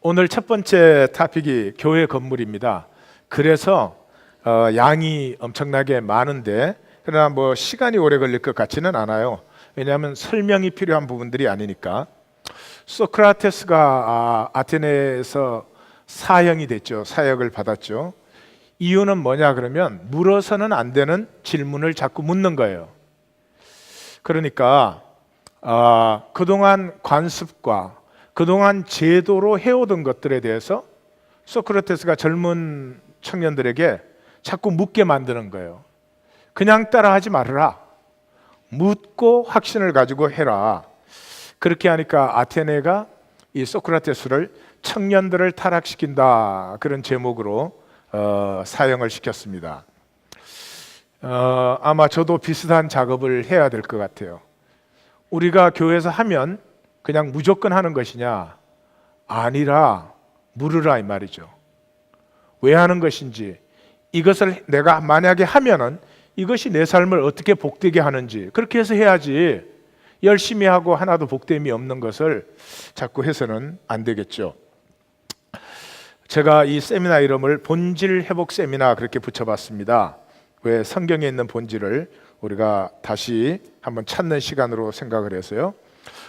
오늘 첫 번째 토픽이 교회 건물입니다. 그래서 양이 엄청나게 많은데 그러나 시간이 오래 걸릴 것 같지는 않아요. 왜냐하면 설명이 필요한 부분들이 아니니까. 소크라테스가 아테네에서 사형이 됐죠. 사형을 받았죠. 이유는 뭐냐 그러면 물어서는 안 되는 질문을 자꾸 묻는 거예요. 그러니까 그동안 관습과 그동안 제도로 해오던 것들에 대해서 소크라테스가 젊은 청년들에게 자꾸 묻게 만드는 거예요. 그냥 따라하지 말아라. 묻고 확신을 가지고 해라. 그렇게 하니까 아테네가 이 소크라테스를 청년들을 타락시킨다 그런 제목으로 사형을 시켰습니다. 아마 저도 비슷한 작업을 해야 될 것 같아요. 우리가 교회에서 하면 그냥 무조건 하는 것이냐? 아니라 물으라 이 말이죠. 왜 하는 것인지, 이것을 내가 만약에 하면은 이것이 내 삶을 어떻게 복되게 하는지 그렇게 해서 해야지, 열심히 하고 하나도 복됨이 없는 것을 자꾸 해서는 안 되겠죠. 제가 이 세미나 이름을 본질 회복 세미나 그렇게 붙여봤습니다. 왜 성경에 있는 본질을 우리가 다시 한번 찾는 시간으로 생각을 해서요.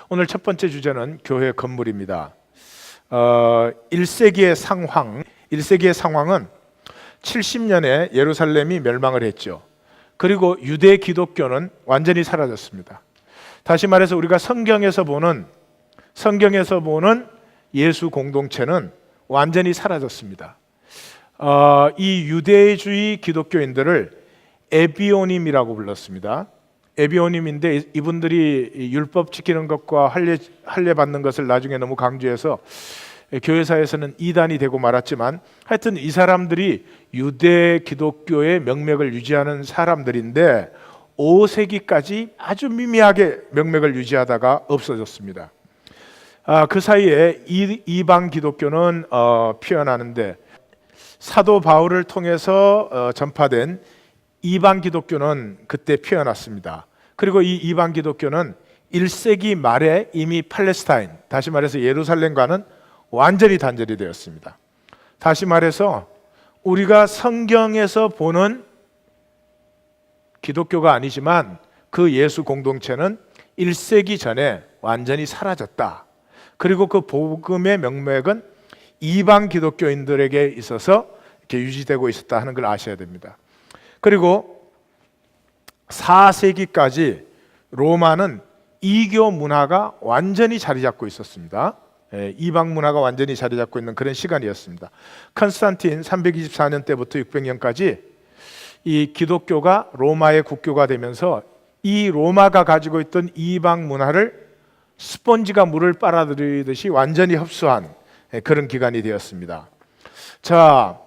오늘 첫 번째 주제는 교회 건물입니다. 1세기의 상황, 1세기의 상황은 70년에 예루살렘이 멸망을 했죠. 그리고 유대 기독교는 완전히 사라졌습니다. 다시 말해서 우리가 성경에서 보는 예수 공동체는 완전히 사라졌습니다. 이 유대주의 기독교인들을 에비오님이라고 불렀습니다. 에비오님인데 이분들이 율법 지키는 것과 할례 받는 것을 나중에 너무 강조해서 교회사에서는 이단이 되고 말았지만, 하여튼 이 사람들이 유대 기독교의 명맥을 유지하는 사람들인데 5세기까지 아주 미미하게 명맥을 유지하다가 없어졌습니다. 그 사이에 이방 기독교는 피어나는데, 사도 바울을 통해서 전파된 이방 기독교는 그때 피어났습니다. 그리고 이 이방 기독교는 1세기 말에 이미 팔레스타인, 다시 말해서 예루살렘과는 완전히 단절이 되었습니다. 다시 말해서 우리가 성경에서 보는 기독교가 아니지만 그 예수 공동체는 1세기 전에 완전히 사라졌다. 그리고 그 복음의 명맥은 이방 기독교인들에게 있어서 이렇게 유지되고 있었다 하는 걸 아셔야 됩니다. 그리고 4세기까지 로마는 이교 문화가 완전히 자리 잡고 있었습니다. 이방 문화가 완전히 자리 잡고 있는 그런 시간이었습니다. 컨스탄틴 324년 때부터 600년까지 이 기독교가 로마의 국교가 되면서 이 로마가 가지고 있던 이방 문화를 스펀지가 물을 빨아들이듯이 완전히 흡수한 그런 기간이 되었습니다. 자,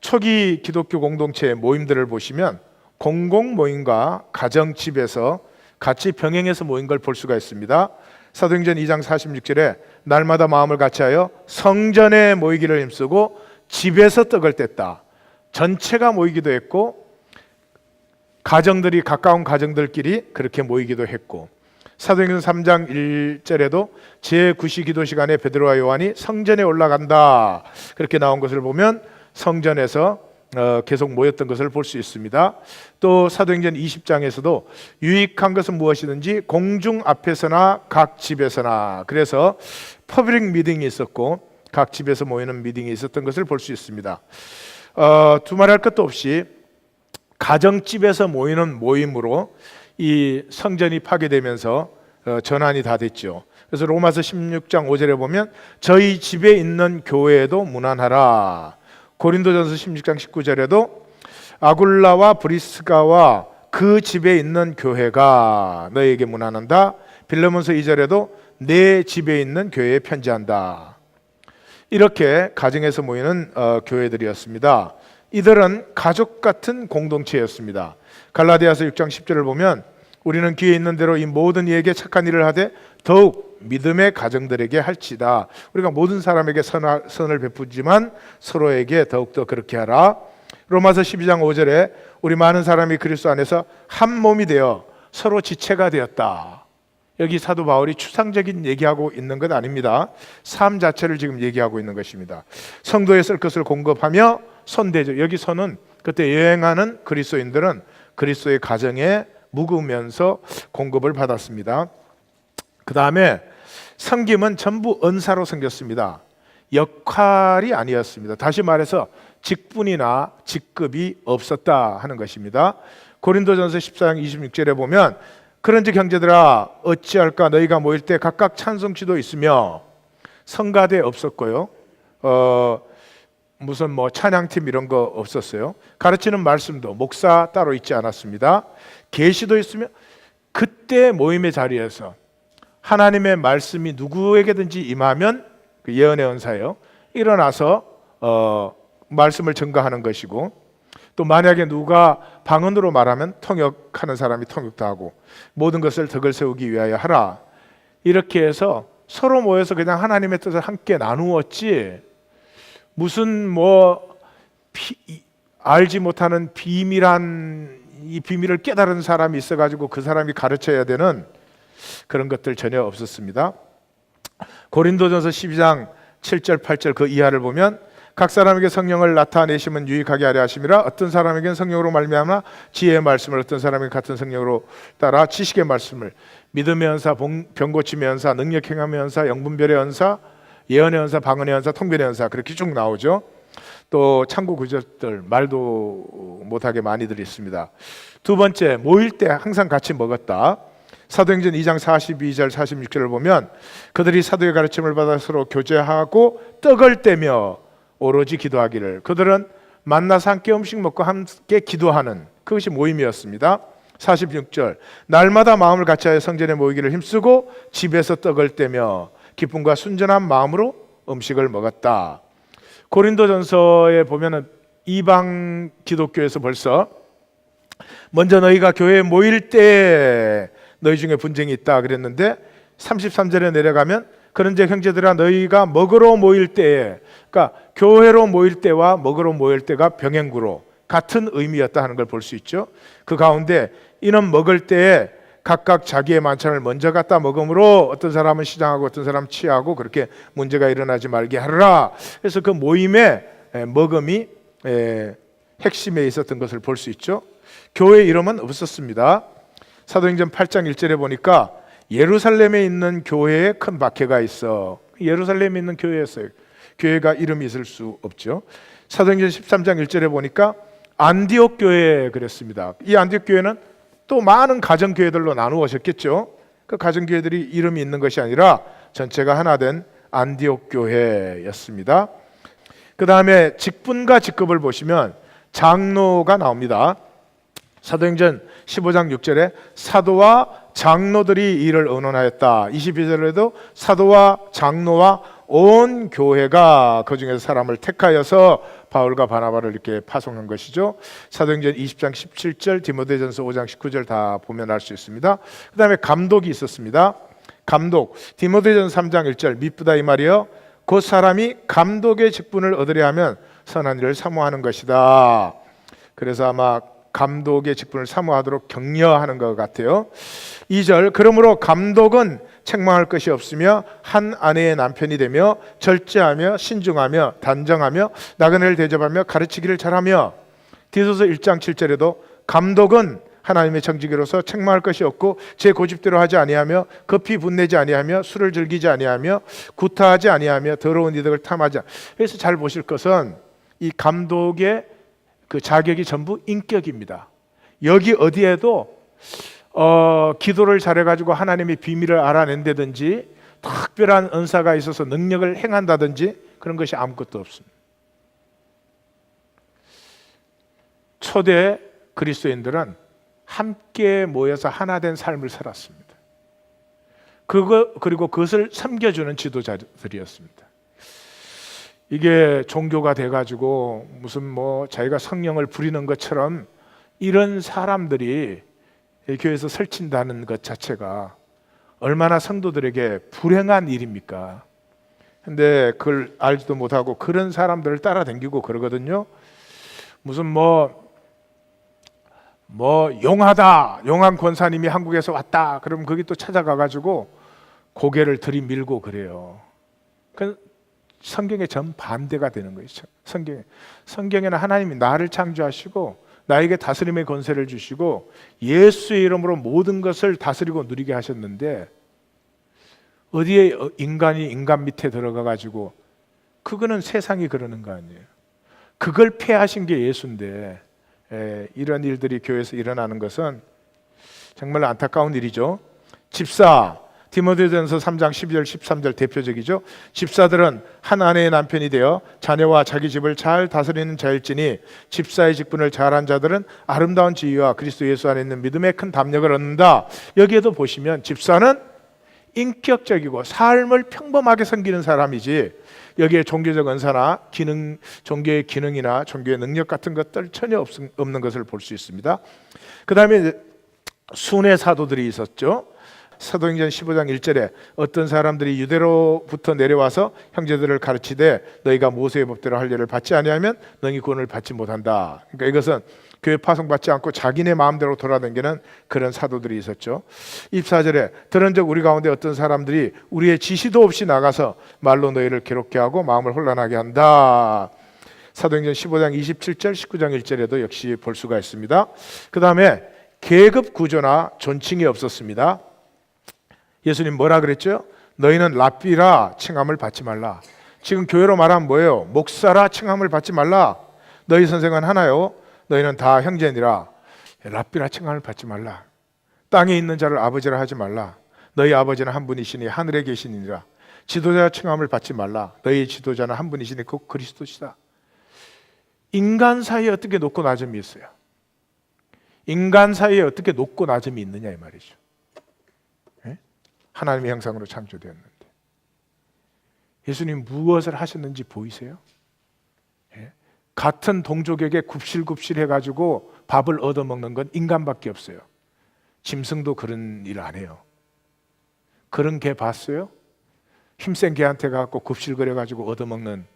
초기 기독교 공동체의 모임들을 보시면 공공 모임과 가정 집에서 같이 병행해서 모인 걸 볼 수가 있습니다. 사도행전 2장 46절에 날마다 마음을 같이하여 성전에 모이기를 힘쓰고 집에서 떡을 뗐다. 전체가 모이기도 했고 가정들이 가까운 가정들끼리 그렇게 모이기도 했고, 사도행전 3장 1절에도 제9시 기도 시간에 베드로와 요한이 성전에 올라간다 그렇게 나온 것을 보면 성전에서 계속 모였던 것을 볼 수 있습니다. 또 사도행전 20장에서도 유익한 것은 무엇이든지 공중 앞에서나 각 집에서나, 그래서 퍼블릭 미팅이 있었고 각 집에서 모이는 미팅이 있었던 것을 볼 수 있습니다. 두말할 것도 없이 가정집에서 모이는 모임으로 이 성전이 파괴되면서 전환이 다 됐죠. 그래서 로마서 16장 5절에 보면 저희 집에 있는 교회에도 문안하라. 고린도전서 16장 19절에도 아굴라와 브리스가와 그 집에 있는 교회가 너에게 문안한다. 빌레몬서 2절에도 내 집에 있는 교회에 편지한다. 이렇게 가정에서 모이는 교회들이었습니다. 이들은 가족 같은 공동체였습니다. 갈라디아서 6장 10절을 보면 우리는 귀에 있는 대로 이 모든 이에게 착한 일을 하되 더욱 믿음의 가정들에게 할지다. 우리가 모든 사람에게 선을 베푸지만 서로에게 더욱더 그렇게 하라. 로마서 12장 5절에 우리 많은 사람이 그리스도 안에서 한 몸이 되어 서로 지체가 되었다. 여기 사도 바울이 추상적인 얘기하고 있는 것 아닙니다. 삶 자체를 지금 얘기하고 있는 것입니다. 성도에 쓸 것을 공급하며 손대죠. 여기 손은 그때 여행하는 그리스도인들은 그리스도의 가정에 묵으면서 공급을 받았습니다. 그 다음에 섬김은 전부 은사로 생겼습니다. 역할이 아니었습니다. 다시 말해서 직분이나 직급이 없었다 하는 것입니다. 고린도전서 14장 26절에 보면 그런즉 형제들아 어찌할까 너희가 모일 때 각각 찬송시도 있으며 성가대 없었고요. 무슨 뭐 찬양팀 이런 거 없었어요. 가르치는 말씀도 목사 따로 있지 않았습니다. 계시도 있으며 그때 모임의 자리에서 하나님의 말씀이 누구에게든지 임하면 그 예언의 은사예요. 일어나서 말씀을 증거하는 것이고 또 만약에 누가 방언으로 말하면 통역하는 사람이 통역도 하고 모든 것을 덕을 세우기 위하여 하라. 이렇게 해서 서로 모여서 그냥 하나님의 뜻을 함께 나누었지 무슨 뭐 알지 못하는 비밀한 이 비밀을 깨달은 사람이 있어가지고 그 사람이 가르쳐야 되는 그런 것들 전혀 없었습니다. 고린도전서 12장 7절 8절 그 이하를 보면 각 사람에게 성령을 나타내심은 유익하게 하려 하심이라 어떤 사람에게는 성령으로 말미암아 지혜의 말씀을 어떤 사람에게는 같은 성령으로 따라 지식의 말씀을 믿음의 은사, 병 고침의 은사, 능력 행함의 은사, 영분별의 은사, 예언의 은사, 방언의 은사, 통변의 은사 그렇게 쭉 나오죠. 또 참고 구절들 말도 못하게 많이들 있습니다. 두 번째 모일 때 항상 같이 먹었다. 사도행전 2장 42절 46절을 보면 그들이 사도의 가르침을 받아 서로 교제하고 떡을 떼며 오로지 기도하기를 그들은 만나서 함께 음식 먹고 함께 기도하는 그것이 모임이었습니다. 46절 날마다 마음을 같이하여 성전에 모이기를 힘쓰고 집에서 떡을 떼며 기쁨과 순전한 마음으로 음식을 먹었다. 고린도전서에 보면은 이방 기독교에서 벌써 먼저 너희가 교회에 모일 때 너희 중에 분쟁이 있다 그랬는데 33절에 내려가면 그런즉 형제들아 너희가 먹으러 모일 때에 그러니까 교회로 모일 때와 먹으러 모일 때가 병행구로 같은 의미였다 하는 걸 볼 수 있죠. 그 가운데 이는 먹을 때에 각각 자기의 만찬을 먼저 갖다 먹음으로 어떤 사람은 시장하고 어떤 사람은 취하고 그렇게 문제가 일어나지 말게 하라. 그래서 그 모임의 먹음이 핵심에 있었던 것을 볼 수 있죠. 교회 이름은 없었습니다. 사도행전 8장 1절에 보니까 예루살렘에 있는 교회에 큰 박해가 있어. 예루살렘에 있는 교회였어요. 교회가 이름이 있을 수 없죠. 사도행전 13장 1절에 보니까 안디옥 교회 그랬습니다. 이 안디옥 교회는 또 많은 가정교회들로 나누어졌겠죠. 그 가정교회들이 이름이 있는 것이 아니라 전체가 하나 된 안디옥 교회였습니다. 그 다음에 직분과 직급을 보시면 장로가 나옵니다. 사도행전 15장 6절에 사도와 장로들이 이를 의논하였다. 22절에도 사도와 장로와 온 교회가 그 중에서 사람을 택하여서 바울과 바나바를 이렇게 파송한 것이죠. 사도행전 20장 17절, 디모데전서 5장 19절 다 보면 알 수 있습니다. 그 다음에 감독이 있었습니다. 감독, 디모데전서 3장 1절 미쁘다 이 말이요 곧 사람이 감독의 직분을 얻으려 하면 선한 일을 사모하는 것이다. 그래서 아마 감독의 직분을 사모하도록 격려하는 것 같아요. 2절 그러므로 감독은 책망할 것이 없으며 한 아내의 남편이 되며 절제하며 신중하며 단정하며 나그네를 대접하며 가르치기를 잘하며 디도서 1장 7절에도 감독은 하나님의 청지기로서 책망할 것이 없고 제 고집대로 하지 아니하며 급히 분내지 아니하며 술을 즐기지 아니하며 구타하지 아니하며 더러운 이득을 탐하지 그래서 잘 보실 것은 이 감독의 그 자격이 전부 인격입니다. 여기 어디에도 기도를 잘해가지고 하나님의 비밀을 알아낸다든지 특별한 은사가 있어서 능력을 행한다든지 그런 것이 아무것도 없습니다. 초대 그리스도인들은 함께 모여서 하나 된 삶을 살았습니다. 그리고 그것을 섬겨주는 지도자들이었습니다. 이게 종교가 돼가지고 무슨 뭐 자기가 성령을 부리는 것처럼 이런 사람들이 교회에서 설친다는 것 자체가 얼마나 성도들에게 불행한 일입니까? 근데 그걸 알지도 못하고 그런 사람들을 따라다니고 그러거든요. 무슨 뭐 용하다, 용한 권사님이 한국에서 왔다 그러면 거기 또 찾아가가지고 고개를 들이밀고 그래요. 그 성경의 정반대가 되는 거예요. 성경에는 하나님이 나를 창조하시고 나에게 다스림의 권세를 주시고 예수의 이름으로 모든 것을 다스리고 누리게 하셨는데, 어디에 인간이 인간 밑에 들어가가지고, 그거는 세상이 그러는 거 아니에요. 그걸 폐하신 게 예수인데, 이런 일들이 교회에서 일어나는 것은 정말 안타까운 일이죠. 집사, 디모데전서 3장 12절 13절 대표적이죠. 집사들은 한 아내의 남편이 되어 자녀와 자기 집을 잘 다스리는 자일지니 집사의 직분을 잘한 자들은 아름다운 지위와 그리스도 예수 안에 있는 믿음의 큰 담력을 얻는다. 여기에도 보시면 집사는 인격적이고 삶을 평범하게 섬기는 사람이지, 여기에 종교적 은사나 종교의 기능이나 종교의 능력 같은 것들 전혀 없는 것을 볼 수 있습니다. 그 다음에 순회 사도들이 있었죠. 사도행전 15장 1절에 어떤 사람들이 유대로부터 내려와서 형제들을 가르치되 너희가 모세의 법대로 할 일을 받지 아니하면 너희 구원을 받지 못한다. 그러니까 이것은 교회 파송받지 않고 자기네 마음대로 돌아다니는 그런 사도들이 있었죠. 24절에 들은즉 우리 가운데 어떤 사람들이 우리의 지시도 없이 나가서 말로 너희를 괴롭게 하고 마음을 혼란하게 한다. 사도행전 15장 27절 19장 1절에도 역시 볼 수가 있습니다. 그 다음에 계급 구조나 존칭이 없었습니다. 예수님 뭐라 그랬죠? 너희는 랍비라 칭함을 받지 말라. 지금 교회로 말하면 뭐예요? 목사라 칭함을 받지 말라. 너희 선생은 하나요? 너희는 다 형제니라. 랍비라 칭함을 받지 말라. 땅에 있는 자를 아버지라 하지 말라. 너희 아버지는 한 분이시니 하늘에 계시니라. 지도자 칭함을 받지 말라. 너희 지도자는 한 분이시니 그 그리스도시다. 인간 사이에 어떻게 높고 낮음이 있어요? 인간 사이에 어떻게 높고 낮음이 있느냐 이 말이죠. 하나님의 형상으로 창조되었는데 예수님 무엇을 하셨는지 보이세요? 같은 동족에게 굽실굽실 해가지고 밥을 얻어먹는 건 인간밖에 없어요. 짐승도 그런 일 안 해요. 그런 개 봤어요? 힘센 개한테 가서 굽실거려가지고 얻어먹는.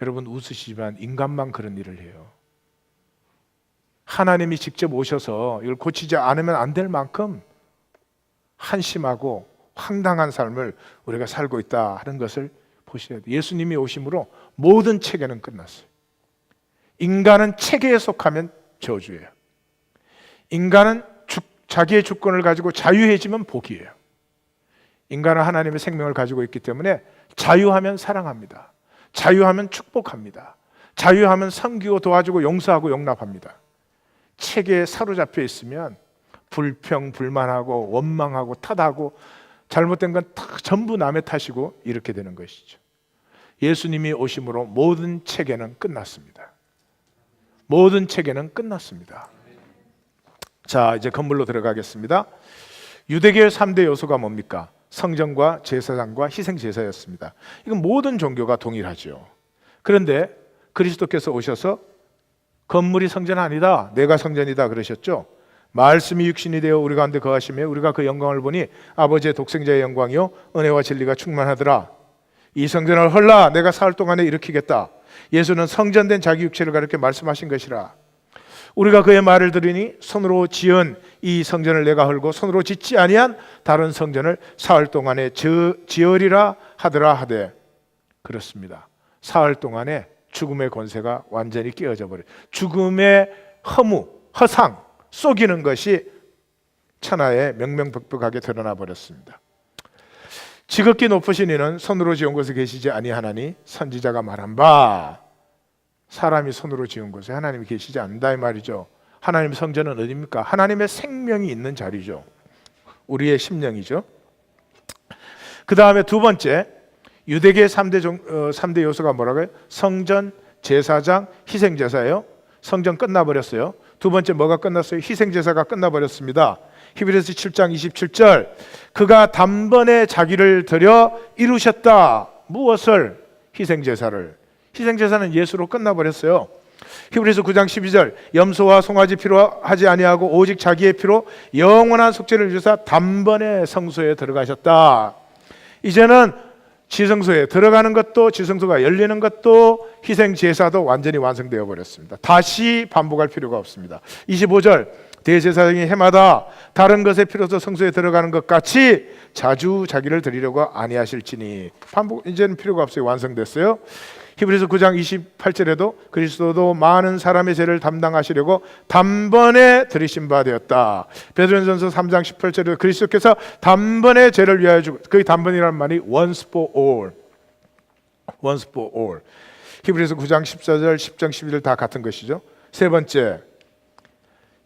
여러분 웃으시지만 인간만 그런 일을 해요. 하나님이 직접 오셔서 이걸 고치지 않으면 안 될 만큼 한심하고 황당한 삶을 우리가 살고 있다 하는 것을 보셔야 돼요. 예수님이 오심으로 모든 체계는 끝났어요. 인간은 체계에 속하면 저주예요. 인간은 자기의 주권을 가지고 자유해지면 복이에요. 인간은 하나님의 생명을 가지고 있기 때문에 자유하면 사랑합니다. 자유하면 축복합니다. 자유하면 섬기고 도와주고 용서하고 용납합니다. 체계에 사로잡혀 있으면 불평, 불만하고 원망하고 탓하고 잘못된 건 다 전부 남의 탓이고 이렇게 되는 것이죠. 예수님이 오심으로 모든 체계는 끝났습니다. 모든 체계는 끝났습니다. 자, 이제 건물로 들어가겠습니다. 유대교의 3대 요소가 뭡니까? 성전과 제사장과 희생제사였습니다. 이건 모든 종교가 동일하죠. 그런데 그리스도께서 오셔서 건물이 성전 아니다, 내가 성전이다 그러셨죠. 말씀이 육신이 되어 우리 가운데 거하시며 우리가 그 영광을 보니 아버지의 독생자의 영광이요 은혜와 진리가 충만하더라. 이 성전을 헐라 내가 사흘 동안에 일으키겠다. 예수는 성전된 자기 육체를 가리켜 말씀하신 것이라. 우리가 그의 말을 들으니 손으로 지은 이 성전을 내가 헐고 손으로 짓지 아니한 다른 성전을 사흘 동안에 지으리라 하더라 하되. 그렇습니다. 사흘 동안에 죽음의 권세가 완전히 깨어져 버려요. 죽음의 허무, 허상, 속이는 것이 천하에 명명백백하게 드러나 버렸습니다. 지극히 높으신 이는 손으로 지은 곳에 계시지 아니하나니 선지자가 말한 바. 사람이 손으로 지은 곳에 하나님이 계시지 않는다 이 말이죠. 하나님의 성전은 어디입니까? 하나님의 생명이 있는 자리죠. 우리의 심령이죠. 그 다음에 두 번째, 유대계의 3대 요소가 뭐라고요? 성전, 제사장, 희생제사예요. 성전 끝나버렸어요. 두 번째 뭐가 끝났어요? 희생제사가 끝나버렸습니다. 히브리서 7장 27절, 그가 단번에 자기를 드려 이루셨다. 무엇을? 희생제사를. 희생제사는 예수로 끝나버렸어요. 히브리서 9장 12절, 염소와 송아지 피로 하지 아니하고 오직 자기의 피로 영원한 속죄를 주사 단번에 성소에 들어가셨다. 이제는 지성소에 들어가는 것도, 지성소가 열리는 것도, 희생 제사도 완전히 완성되어 버렸습니다. 다시 반복할 필요가 없습니다. 25절, 대제사장이 해마다 다른 것에 필요해서 성소에 들어가는 것 같이 자주 자기를 드리려고 아니하실지니. 반복, 이제는 필요가 없어요. 완성됐어요. 히브리서 9장 28절에도 그리스도도 많은 사람의 죄를 담당하시려고 단번에 들이신 바 되었다. 베드로전서 3장 18절에도 그리스도께서 단번에 죄를 위하여 주고, 그 단번이라는 말이 once for all, once for all. 히브리서 9장 14절, 10장 11절 다 같은 것이죠. 세 번째,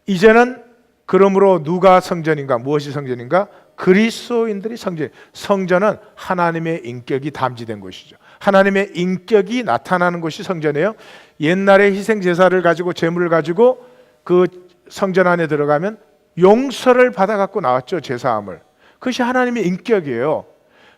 이제는 그러므로 누가 성전인가? 무엇이 성전인가? 그리스도인들이 성전. 성전은 하나님의 인격이 담지된 곳이죠. 하나님의 인격이 나타나는 곳이 성전이에요. 옛날에 희생 제사를 가지고, 제물을 가지고 그 성전 안에 들어가면 용서를 받아 갖고 나왔죠. 제사함을. 그것이 하나님의 인격이에요.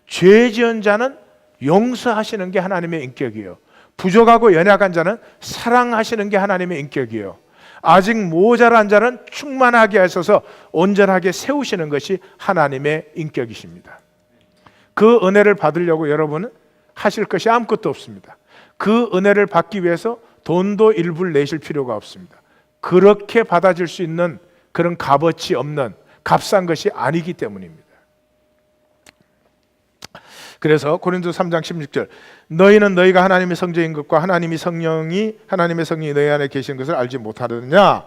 죄 지은 자는 용서하시는 게 하나님의 인격이에요. 부족하고 연약한 자는 사랑하시는 게 하나님의 인격이에요. 아직 모자란 자는 충만하게 하셔서 온전하게 세우시는 것이 하나님의 인격이십니다. 그 은혜를 받으려고 여러분은 하실 것이 아무것도 없습니다. 그 은혜를 받기 위해서 돈도 일부를 내실 필요가 없습니다. 그렇게 받아줄 수 있는 그런 값어치 없는 값싼 것이 아니기 때문입니다. 그래서 고린도서 3장 16절, 너희는 너희가 하나님의 성전인 것과 하나님의 성령이 너희 안에 계시는 것을 알지 못하느냐.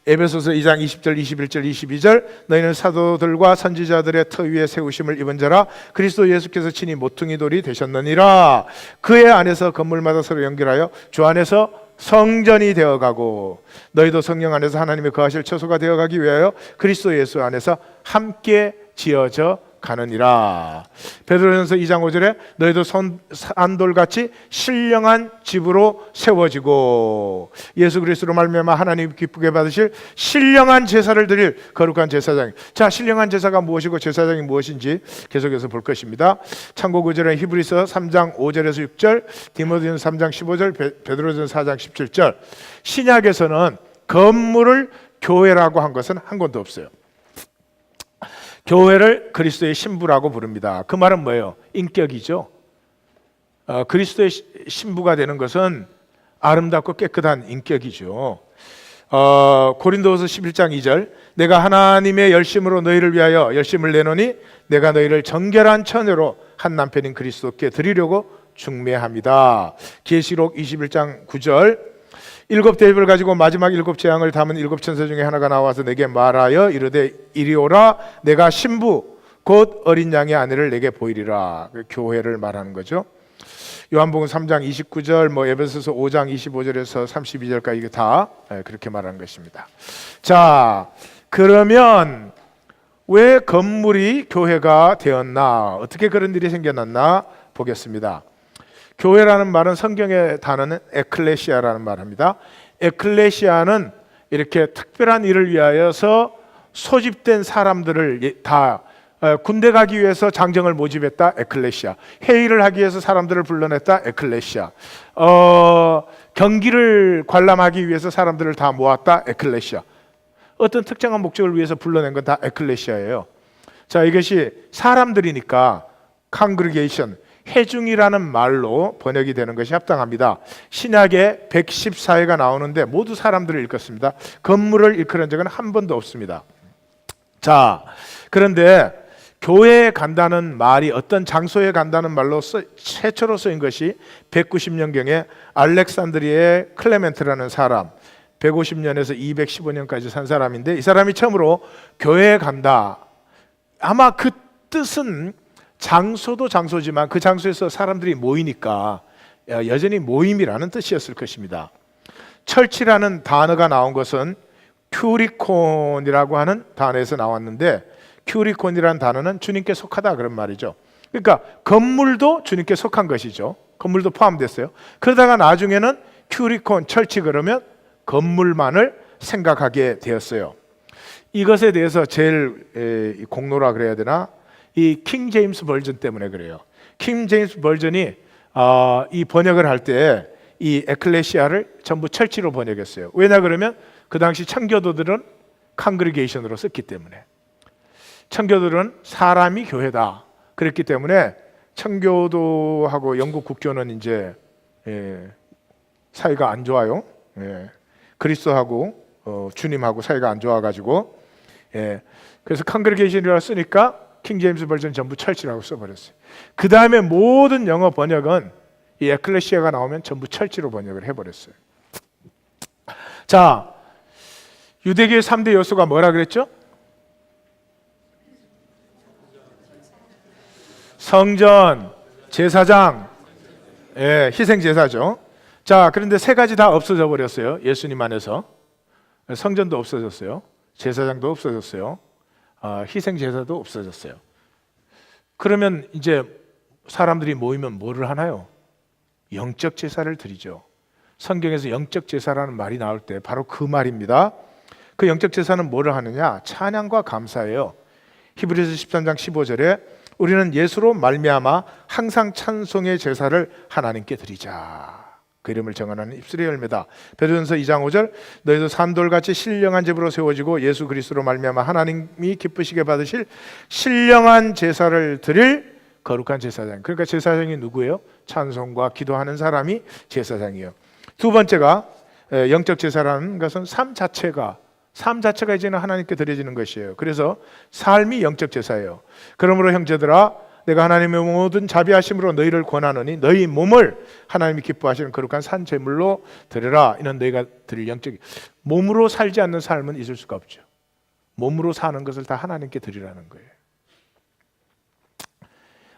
에베소서 2장 20절, 21절, 22절, 너희는 사도들과 선지자들의 터 위에 세우심을 입은 자라 그리스도 예수께서 친히 모퉁이 돌이 되셨느니라. 그의 안에서 건물마다 서로 연결하여 주 안에서 성전이 되어가고 너희도 성령 안에서 하나님의 거하실 처소가 되어가기 위하여 그리스도 예수 안에서 함께 지어져 가느니라. 베드로전서 2장 5절에 너희도 산돌같이 신령한 집으로 세워지고 예수 그리스도로 말미암아 하나님 기쁘게 받으실 신령한 제사를 드릴 거룩한 제사장. 자, 신령한 제사가 무엇이고 제사장이 무엇인지 계속해서 볼 것입니다. 참고 구절은 히브리서 3장 5절에서 6절, 디모데전서 3장 15절, 베드로전서 4장 17절. 신약에서는 건물을 교회라고 한 것은 한 권도 없어요. 교회를 그리스도의 신부라고 부릅니다. 그 말은 뭐예요? 인격이죠. 그리스도의 신부가 되는 것은 아름답고 깨끗한 인격이죠. 고린도후서 11장 2절, 내가 하나님의 열심으로 너희를 위하여 열심을 내노니 내가 너희를 정결한 처녀로 한 남편인 그리스도께 드리려고 중매합니다. 계시록 21장 9절, 일곱 대접을 가지고 마지막 일곱 재앙을 담은 일곱 천사 중에 하나가 나와서 내게 말하여 이르되 이리 오라. 내가 신부 곧 어린 양의 아내를 내게 보이리라. 교회를 말하는 거죠. 요한복음 3장 29절, 에베소서 5장 25절에서 32절까지 이게 다 그렇게 말하는 것입니다. 자, 그러면 왜 건물이 교회가 되었나? 어떻게 그런 일이 생겨났나 보겠습니다. 교회라는 말은 성경의 단어는 에클레시아라는 말입니다. 에클레시아는 이렇게 특별한 일을 위하여서 소집된 사람들을 다 군대 가기 위해서 장정을 모집했다. 에클레시아. 회의를 하기 위해서 사람들을 불러냈다. 에클레시아. 경기를 관람하기 위해서 사람들을 다 모았다. 에클레시아. 어떤 특정한 목적을 위해서 불러낸 건 다 에클레시아예요. 자, 이것이 사람들이니까 congregation, 회중이라는 말로 번역이 되는 것이 합당합니다. 신약에 114회가 나오는데 모두 사람들을 일컫습니다. 건물을 일컫은 적은 한 번도 없습니다. 자, 그런데 교회에 간다는 말이 어떤 장소에 간다는 말로 최초로 쓰인 것이 190년경에 알렉산드리아의 클레멘트라는 사람, 150년에서 215년까지 산 사람인데, 이 사람이 처음으로 교회에 간다. 아마 그 뜻은 장소도 장소지만 그 장소에서 사람들이 모이니까 여전히 모임이라는 뜻이었을 것입니다. 철치라는 단어가 나온 것은 큐리콘이라고 하는 단어에서 나왔는데, 큐리콘이라는 단어는 주님께 속하다 그런 말이죠. 그러니까 건물도 주님께 속한 것이죠. 건물도 포함됐어요. 그러다가 나중에는 큐리콘, 철치 그러면 건물만을 생각하게 되었어요. 이것에 대해서 제일 공로라 그래야 되나? 이 킹 제임스 버전 때문에 그래요. 킹 제임스 버전이 이 번역을 할 때 이 에클레시아를 전부 철치로 번역했어요. 왜냐 그러면 그 당시 청교도들은 컨그리게이션으로 썼기 때문에, 청교도들은 사람이 교회다 그랬기 때문에 청교도하고 영국 국교는 이제 사이가 안 좋아요. 그리스도하고 주님하고 사이가 안 좋아가지고 그래서 컨그레게이션이라고 쓰니까 킹 제임스 버전 전부 철치라고 써버렸어요. 그 다음에 모든 영어 번역은 이 에클레시아가 나오면 전부 철치로 번역을 해버렸어요. 자, 유대교의 3대 요소가 뭐라 그랬죠? 성전, 제사장, 희생 제사죠. 자, 그런데 세 가지 다 없어져 버렸어요. 예수님 안에서. 성전도 없어졌어요. 제사장도 없어졌어요. 희생 제사도 없어졌어요. 그러면 이제 사람들이 모이면 뭐를 하나요? 영적 제사를 드리죠. 성경에서 영적 제사라는 말이 나올 때 바로 그 말입니다. 그 영적 제사는 뭐를 하느냐? 찬양과 감사예요. 히브리서 13장 15절에 우리는 예수로 말미암아 항상 찬송의 제사를 하나님께 드리자. 그 이름을 정하는 입술의 열매다. 베드로전서 2장 5절 너희도 산돌같이 신령한 집으로 세워지고 예수 그리스도로 말미암아 하나님이 기쁘시게 받으실 신령한 제사를 드릴 거룩한 제사장. 그러니까 제사장이 누구예요? 찬송과 기도하는 사람이 제사장이에요. 두 번째가 영적 제사라는 것은 삶 자체가 이제는 하나님께 드려지는 것이에요. 그래서 삶이 영적 제사예요. 그러므로 형제들아 내가 하나님의 모든 자비하심으로 너희를 권하노니 너희 몸을 하나님이 기뻐하시는 거룩한 산 제물로 드려라. 이는 너희가 드릴 영적 몸으로 살지 않는 삶은 있을 수가 없죠. 몸으로 사는 것을 다 하나님께 드리라는 거예요.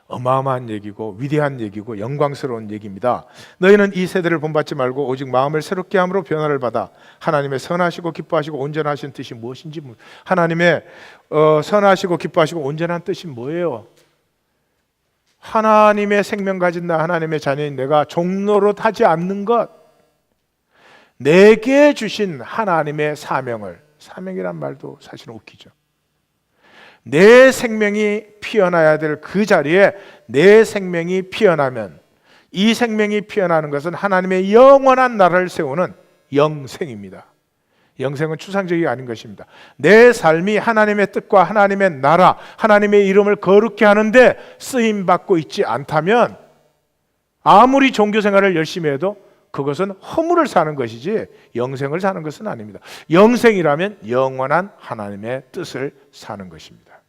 어마어마한 얘기고 위대한 얘기고 영광스러운 얘기입니다. 너희는 이 세대를 본받지 말고 오직 마음을 새롭게 함으로 변화를 받아 하나님의 선하시고 기뻐하시고 온전하신 뜻이 무엇인지. 하나님의 선하시고 기뻐하시고 온전한 뜻이 뭐예요? 하나님의 생명 가진 나, 하나님의 자녀인 내가 종로로 타지 않는 것, 내게 주신 하나님의 사명이란 말도 사실은 웃기죠. 내 생명이 피어나야 될 그 자리에 내 생명이 피어나면, 이 생명이 피어나는 것은 하나님의 영원한 나라를 세우는 영생입니다. 영생은 추상적이 아닌 것입니다. 내 삶이 하나님의 뜻과 하나님의 나라, 하나님의 이름을 거룩히 하는데 쓰임받고 있지 않다면 아무리 종교 생활을 열심히 해도 그것은 허물을 사는 것이지 영생을 사는 것은 아닙니다. 영생이라면 영원한 하나님의 뜻을 사는 것입니다.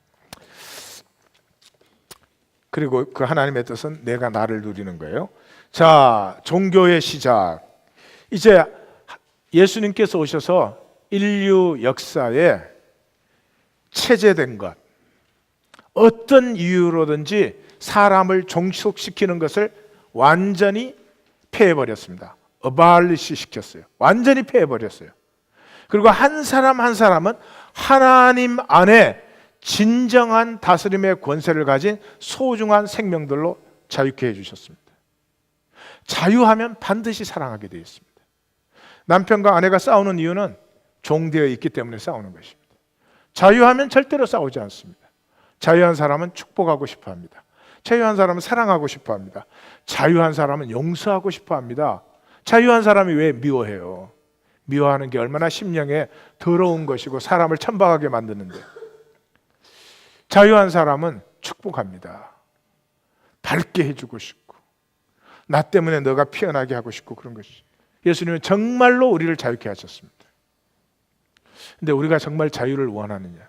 그리고 그 하나님의 뜻은 내가 나를 누리는 거예요. 자, 종교의 시작. 이제 예수님께서 오셔서 인류 역사에 체제된 것, 어떤 이유로든지 사람을 종속시키는 것을 완전히 폐해버렸습니다. 어발리시 시켰어요. 완전히 폐해버렸어요. 그리고 한 사람 한 사람은 하나님 안에 진정한 다스림의 권세를 가진 소중한 생명들로 자유케 해주셨습니다. 자유하면 반드시 사랑하게 되어 있습니다. 남편과 아내가 싸우는 이유는 종되어 있기 때문에 싸우는 것입니다. 자유하면 절대로 싸우지 않습니다. 자유한 사람은 축복하고 싶어 합니다. 자유한 사람은 사랑하고 싶어 합니다. 자유한 사람은 용서하고 싶어 합니다. 자유한 사람이 왜 미워해요? 미워하는 게 얼마나 심령에 더러운 것이고 사람을 천박하게 만드는데. 자유한 사람은 축복합니다. 밝게 해주고 싶고 나 때문에 너가 피어나게 하고 싶고 그런 것이. 예수님은 정말로 우리를 자유케 하셨습니다. 근데 우리가 정말 자유를 원하느냐?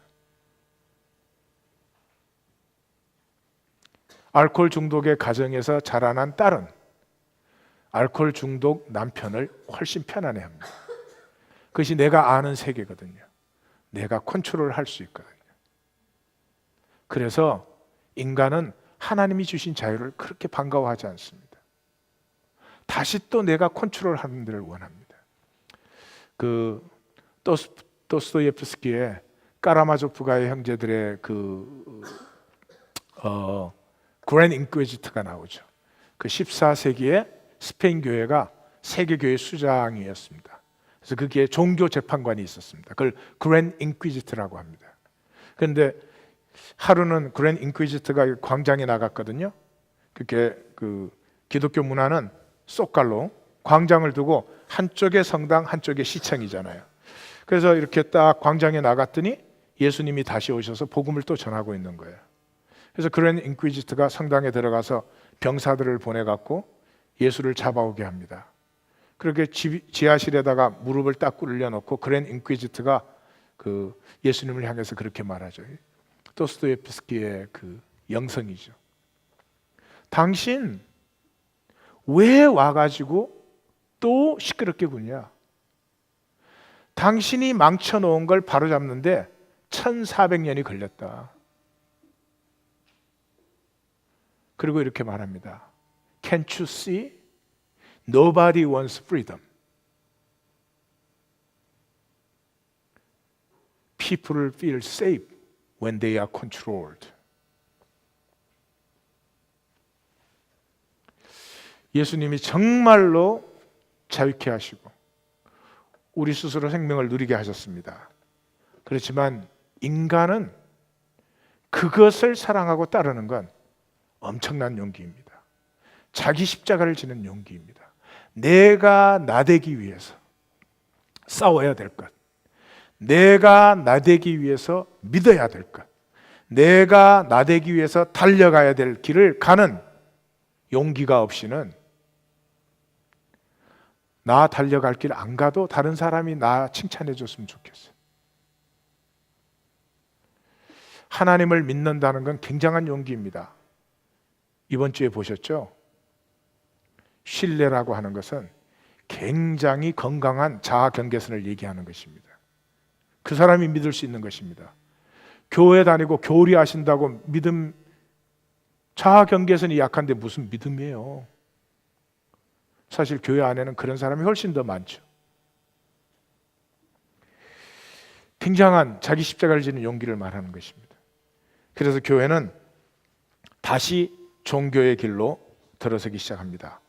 알코올 중독의 가정에서 자라난 딸은 알코올 중독 남편을 훨씬 편안해합니다. 그것이 내가 아는 세계거든요. 내가 컨트롤할 수 있거든요. 그래서 인간은 하나님이 주신 자유를 그렇게 반가워하지 않습니다. 다시 또 내가 컨트롤하는 데를 원합니다. 그 도스토예프스키의 까라마조프가의 형제들의 그랜 인퀴지터가 나오죠. 그 14세기에 스페인 교회가 세계 교회 수장이었습니다. 그래서 거기에 종교 재판관이 있었습니다. 그걸 그랜 인퀴지터라고 합니다. 그런데 하루는 그랜 인퀴지터가 광장에 나갔거든요. 그게 그 기독교 문화는 쏙갈로 광장을 두고 한쪽에 성당 한쪽에 시청이잖아요. 그래서 이렇게 딱 광장에 나갔더니 예수님이 다시 오셔서 복음을 또 전하고 있는 거예요. 그래서 그랜 인퀴지트가 성당에 들어가서 병사들을 보내갖고 예수를 잡아오게 합니다. 그렇게 지하실에다가 무릎을 딱 꿇려놓고 그랜 인퀴지트가 그 예수님을 향해서 그렇게 말하죠. 도스토옙스키의 그 영성이죠. 당신 왜 와가지고 또 시끄럽게 구냐? 당신이 망쳐놓은 걸 바로잡는데 1400년이 걸렸다. 그리고 이렇게 말합니다. Can't you see? Nobody wants freedom. People feel safe when they are controlled. 예수님이 정말로 자유케 하시고 우리 스스로 생명을 누리게 하셨습니다. 그렇지만 인간은 그것을 사랑하고 따르는 건 엄청난 용기입니다. 자기 십자가를 지는 용기입니다. 내가 나되기 위해서 싸워야 될 것, 내가 나되기 위해서 믿어야 될 것, 내가 나되기 위해서 달려가야 될 길을 가는 용기가 없이는 나 달려갈 길 안 가도 다른 사람이 나 칭찬해 줬으면 좋겠어요. 하나님을 믿는다는 건 굉장한 용기입니다. 이번 주에 보셨죠? 신뢰라고 하는 것은 굉장히 건강한 자아 경계선을 얘기하는 것입니다. 그 사람이 믿을 수 있는 것입니다. 교회 다니고 교리 하신다고 믿음, 자아 경계선이 약한데 무슨 믿음이에요? 사실 교회 안에는 그런 사람이 훨씬 더 많죠. 굉장한 자기 십자가를 지는 용기를 말하는 것입니다. 그래서 교회는 다시 종교의 길로 들어서기 시작합니다.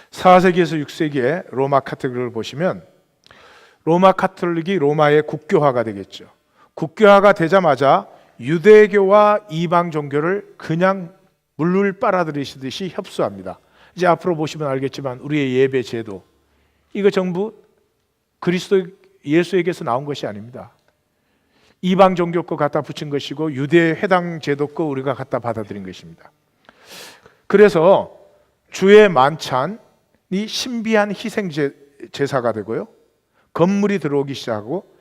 4세기에서 6세기에 로마 카톨릭을 보시면 로마 카톨릭이 로마의 국교화가 되겠죠. 국교화가 되자마자 유대교와 이방 종교를 그냥 물을 빨아들이시듯이 협소합니다. 이제 앞으로 보시면 알겠지만 우리의 예배 제도, 이거 전부 그리스도 예수에게서 나온 것이 아닙니다. 이방 종교 거 갖다 붙인 것이고 유대 회당 제도 거 우리가 갖다 받아들인 것입니다. 그래서 주의 만찬이 신비한 희생 제사가 되고요, 건물이 들어오기 시작하고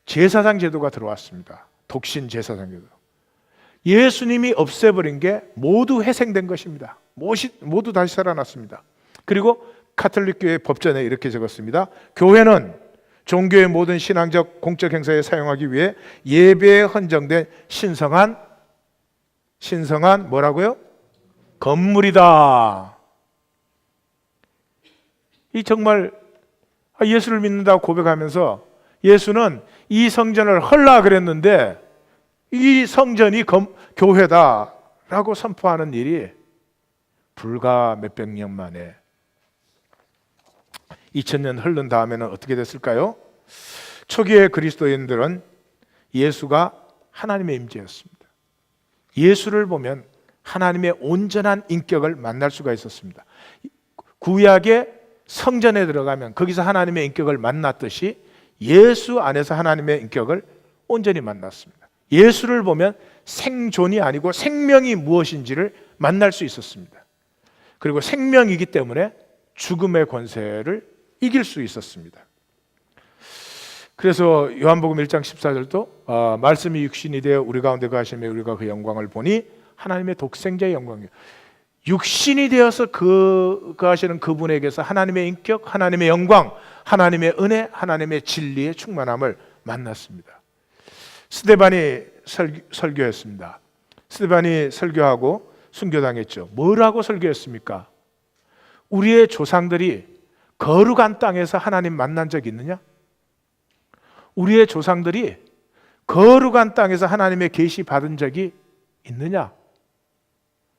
제사장 제도가 들어왔습니다. 독신 제사장 제도. 예수님이 없애버린 게 모두 회생된 것입니다. 모두 다시 살아났습니다. 그리고 카톨릭교회 법전에 이렇게 적었습니다. 교회는 종교의 모든 신앙적 공적 행사에 사용하기 위해 예배에 헌정된 신성한 뭐라고요? 건물이다. 이 정말 예수를 믿는다고 고백하면서 예수는 이 성전을 헐라 그랬는데 이 성전이 교회다라고 선포하는 일이 불과 몇백 년 만에 2000년 흐른 다음에는 어떻게 됐을까요? 초기의 그리스도인들은 예수가 하나님의 임재였습니다. 예수를 보면 하나님의 온전한 인격을 만날 수가 있었습니다. 구약의 성전에 들어가면 거기서 하나님의 인격을 만났듯이 예수 안에서 하나님의 인격을 온전히 만났습니다. 예수를 보면 생존이 아니고 생명이 무엇인지를 만날 수 있었습니다. 그리고 생명이기 때문에 죽음의 권세를 이길 수 있었습니다. 그래서 요한복음 1장 14절도 말씀이 육신이 되어 우리 가운데 거하시며 우리가 그 영광을 보니 하나님의 독생자의 영광이요. 육신이 되어서 거하시는 그분에게서 하나님의 인격, 하나님의 영광, 하나님의 은혜, 하나님의 진리의 충만함을 만났습니다. 스데반이 설교했습니다. 스데반이 설교하고 순교당했죠. 뭐라고 설교했습니까? 우리의 조상들이 거룩한 땅에서 하나님 만난 적이 있느냐? 우리의 조상들이 거룩한 땅에서 하나님의 계시 받은 적이 있느냐?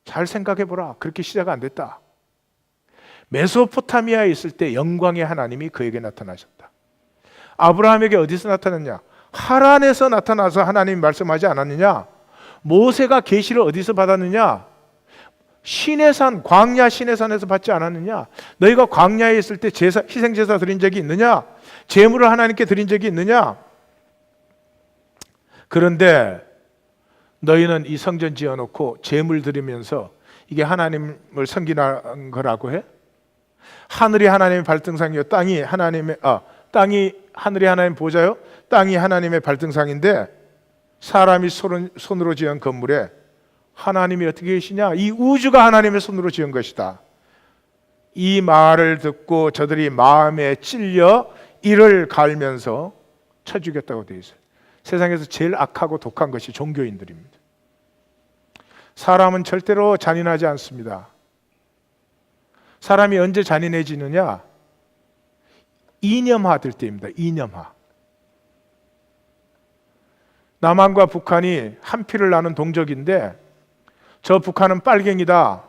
잘 생각해 보라. 그렇게 시작 안 됐다. 메소포타미아에 있을 때 영광의 하나님이 그에게 나타나셨다. 아브라함에게 어디서 나타났냐? 하란에서 나타나서 하나님이 말씀하지 않았느냐? 모세가 계시를 어디서 받았느냐? 시내산, 광야 시내산에서 받지 않았느냐? 너희가 광야에 있을 때 희생제사 드린 적이 있느냐? 제물을 하나님께 드린 적이 있느냐? 그런데 너희는 이 성전 지어놓고 제물 드리면서 이게 하나님을 섬기는 거라고 해? 하늘이 하나님의 발등상이요 땅이 하늘이 하나님 보좌요 땅이 하나님의 발등상인데 사람이 손으로 지은 건물에 하나님이 어떻게 계시냐? 이 우주가 하나님의 손으로 지은 것이다. 이 말을 듣고 저들이 마음에 찔려 이를 갈면서 쳐 죽였다고 되어 있어요. 세상에서 제일 악하고 독한 것이 종교인들입니다. 사람은 절대로 잔인하지 않습니다. 사람이 언제 잔인해지느냐? 이념화 될 때입니다. 이념화. 남한과 북한이 한 피를 나눈 동족인데 저 북한은 빨갱이다,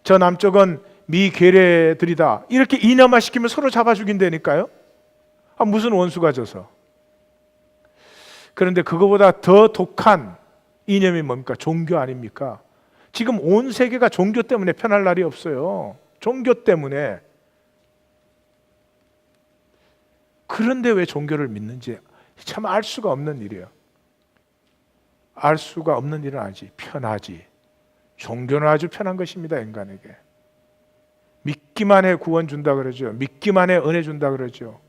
저 남쪽은 미괴뢰들이다, 이렇게 이념화 시키면 서로 잡아 죽인다니까요. 무슨 원수가 져서. 그런데 그거보다 더 독한 이념이 뭡니까? 종교 아닙니까? 지금 온 세계가 종교 때문에 편할 날이 없어요. 종교 때문에. 그런데 왜 종교를 믿는지 참 알 수가 없는 일이에요. 알 수가 없는 일은 아니지. 편하지. 종교는 아주 편한 것입니다, 인간에게. 믿기만 해 구원 준다 그러죠. 믿기만 해 은혜 준다 그러죠.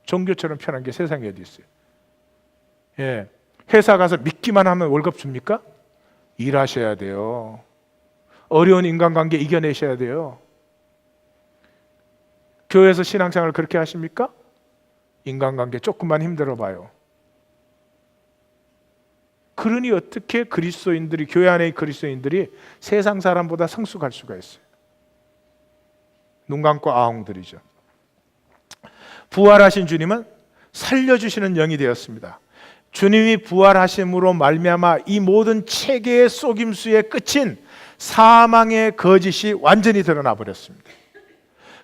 종교처럼 편한 게 세상에 어디 있어요? 예. 회사 가서 믿기만 하면 월급 줍니까? 일하셔야 돼요. 어려운 인간관계 이겨내셔야 돼요. 교회에서 신앙생활을 그렇게 하십니까? 인간관계 조금만 힘들어 봐요. 그러니 어떻게 그리스도인들이, 교회 안의 그리스도인들이 세상 사람보다 성숙할 수가 있어요? 눈 감고 아웅들이죠. 부활하신 주님은 살려주시는 영이 되었습니다. 주님이 부활하심으로 말미암아 이 모든 체계의 속임수의 끝인 사망의 거짓이 완전히 드러나 버렸습니다.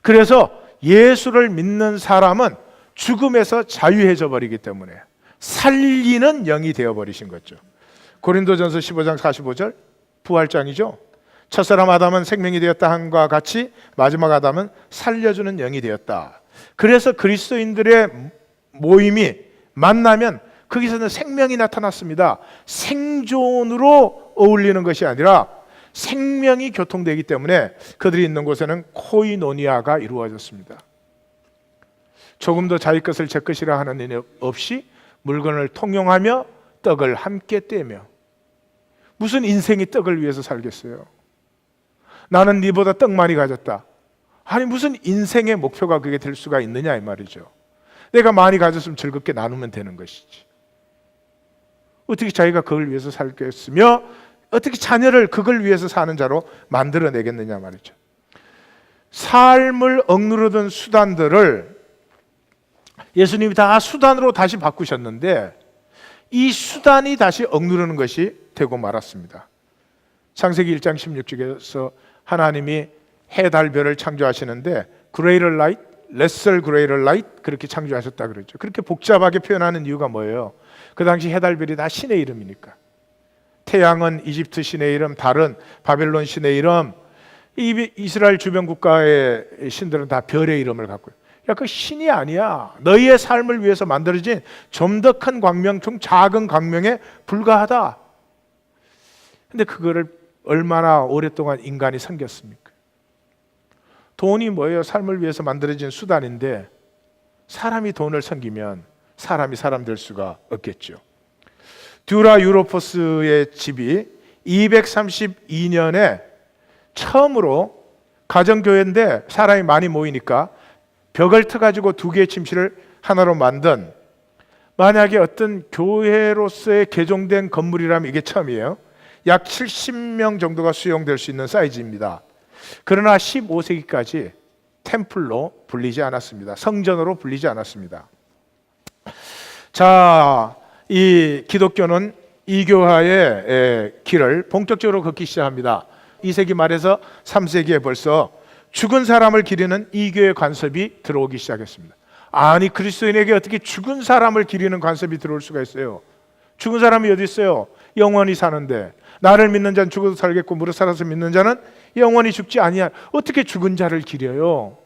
그래서 예수를 믿는 사람은 죽음에서 자유해져 버리기 때문에 살리는 영이 되어버리신 거죠. 고린도전서 15장 45절 부활장이죠. 첫사람 아담은 생명이 되었다 함과 같이 마지막 아담은 살려주는 영이 되었다. 그래서 그리스도인들의 모임이 만나면 거기서는 생명이 나타났습니다. 생존으로 어울리는 것이 아니라 생명이 교통되기 때문에 그들이 있는 곳에는 코이노니아가 이루어졌습니다. 조금 더 자기 것을 제 것이라 하는 일 없이 물건을 통용하며 떡을 함께 떼며. 무슨 인생이 떡을 위해서 살겠어요? 나는 네보다 떡 많이 가졌다. 아니 무슨 인생의 목표가 그게 될 수가 있느냐 이 말이죠. 내가 많이 가졌으면 즐겁게 나누면 되는 것이지. 어떻게 자기가 그걸 위해서 살겠으며 어떻게 자녀를 그걸 위해서 사는 자로 만들어내겠느냐 말이죠. 삶을 억누르던 수단들을 예수님이 다 수단으로 다시 바꾸셨는데 이 수단이 다시 억누르는 것이 되고 말았습니다. 창세기 1장 16절에서 하나님이 해, 달, 별을 창조하시는데 greater light, lesser greater light 그렇게 창조하셨다 그랬죠. 그렇게 복잡하게 표현하는 이유가 뭐예요? 그 당시 해, 달, 별이 다 신의 이름이니까. 태양은 이집트 신의 이름, 달은 바벨론 신의 이름, 이스라엘 주변 국가의 신들은 다 별의 이름을 갖고 있어요. 야, 그 신이 아니야. 너희의 삶을 위해서 만들어진 좀 더 큰 광명, 좀 작은 광명에 불과하다. 근데 그거를 얼마나 오랫동안 인간이 섬겼습니까? 돈이 뭐예요? 삶을 위해서 만들어진 수단인데 사람이 돈을 섬기면 사람이 사람 될 수가 없겠죠. 듀라 유로포스의 집이 232년에 처음으로 가정교회인데 사람이 많이 모이니까 벽을 터가지고 두 개의 침실을 하나로 만든, 만약에 어떤 교회로서의 개종된 건물이라면 이게 처음이에요. 약 70명 정도가 수용될 수 있는 사이즈입니다. 그러나 15세기까지 템플로 불리지 않았습니다. 성전으로 불리지 않았습니다. 자, 이 기독교는 이교화의 길을 본격적으로 걷기 시작합니다. 2세기 말에서 3세기에 벌써 죽은 사람을 기리는 이교의 관습이 들어오기 시작했습니다. 아니 그리스도인에게 어떻게 죽은 사람을 기리는 관습이 들어올 수가 있어요? 죽은 사람이 어디 있어요? 영원히 사는데. 나를 믿는 자는 죽어도 살겠고 무릇 살아서 믿는 자는 영원히 죽지 아니하. 어떻게 죽은 자를 기려요?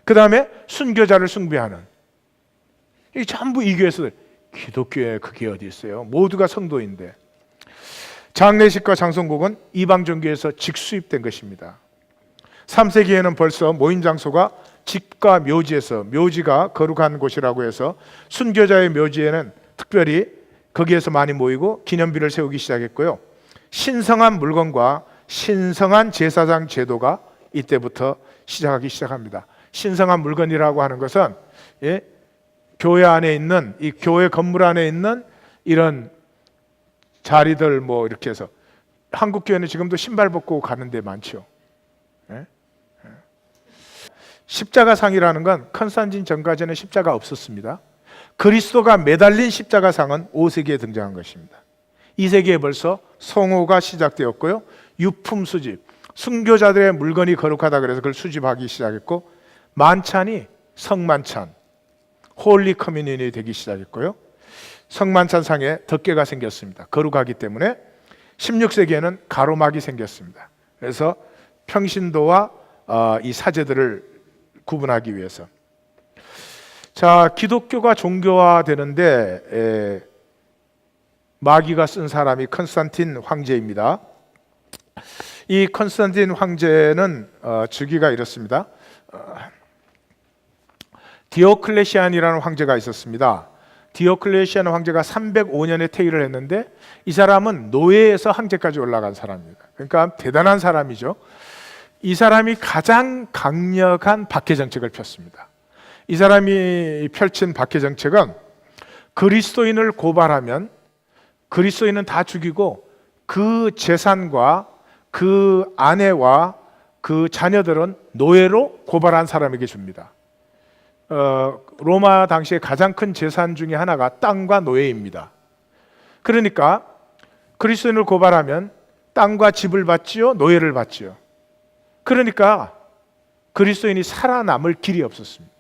그 다음에 순교자를 숭배하는. 이게 전부 이교에서. 기독교에 그게 어디 있어요? 모두가 성도인데. 장례식과 장송곡은 이방 종교에서 직수입된 것입니다. 3세기에는 벌써 모임 장소가 집과 묘지에서, 묘지가 거룩한 곳이라고 해서 순교자의 묘지에는 특별히 거기에서 많이 모이고 기념비를 세우기 시작했고요. 신성한 물건과 신성한 제사장 제도가 이때부터 시작하기 시작합니다. 신성한 물건이라고 하는 것은 교회 안에 있는, 이 교회 건물 안에 있는 이런 자리들 뭐 이렇게 해서, 한국 교회는 지금도 신발 벗고 가는 데 많죠. 십자가상이라는 건 컨스탄틴 전까지는 십자가 없었습니다. 그리스도가 매달린 십자가상은 5세기에 등장한 것입니다. 2세기에 벌써 성호가 시작되었고요. 유품 수집, 순교자들의 물건이 거룩하다 그래서 그걸 수집하기 시작했고, 만찬이 성만찬, 홀리 커뮤니언이 되기 시작했고요. 성만찬상에 덮개가 생겼습니다. 거룩하기 때문에. 16세기에는 가로막이 생겼습니다. 그래서 평신도와 이 사제들을 구분하기 위해서. 자, 기독교가 종교화되는데 마귀가 쓴 사람이 컨스탄틴 황제입니다. 이 컨스탄틴 황제는 주기가 이렇습니다. 디오클레시안이라는 황제가 있었습니다. 디오클레시안 황제가 305년에 퇴위를 했는데, 이 사람은 노예에서 황제까지 올라간 사람입니다. 그러니까 대단한 사람이죠. 이 사람이 가장 강력한 박해 정책을 폈습니다. 이 사람이 펼친 박해 정책은 그리스도인을 고발하면 그리스도인은 다 죽이고 그 재산과 그 아내와 그 자녀들은 노예로 고발한 사람에게 줍니다. 로마 당시에 가장 큰 재산 중에 하나가 땅과 노예입니다. 그러니까 그리스도인을 고발하면 땅과 집을 받지요, 노예를 받지요. 그러니까 그리스도인이 살아남을 길이 없었습니다.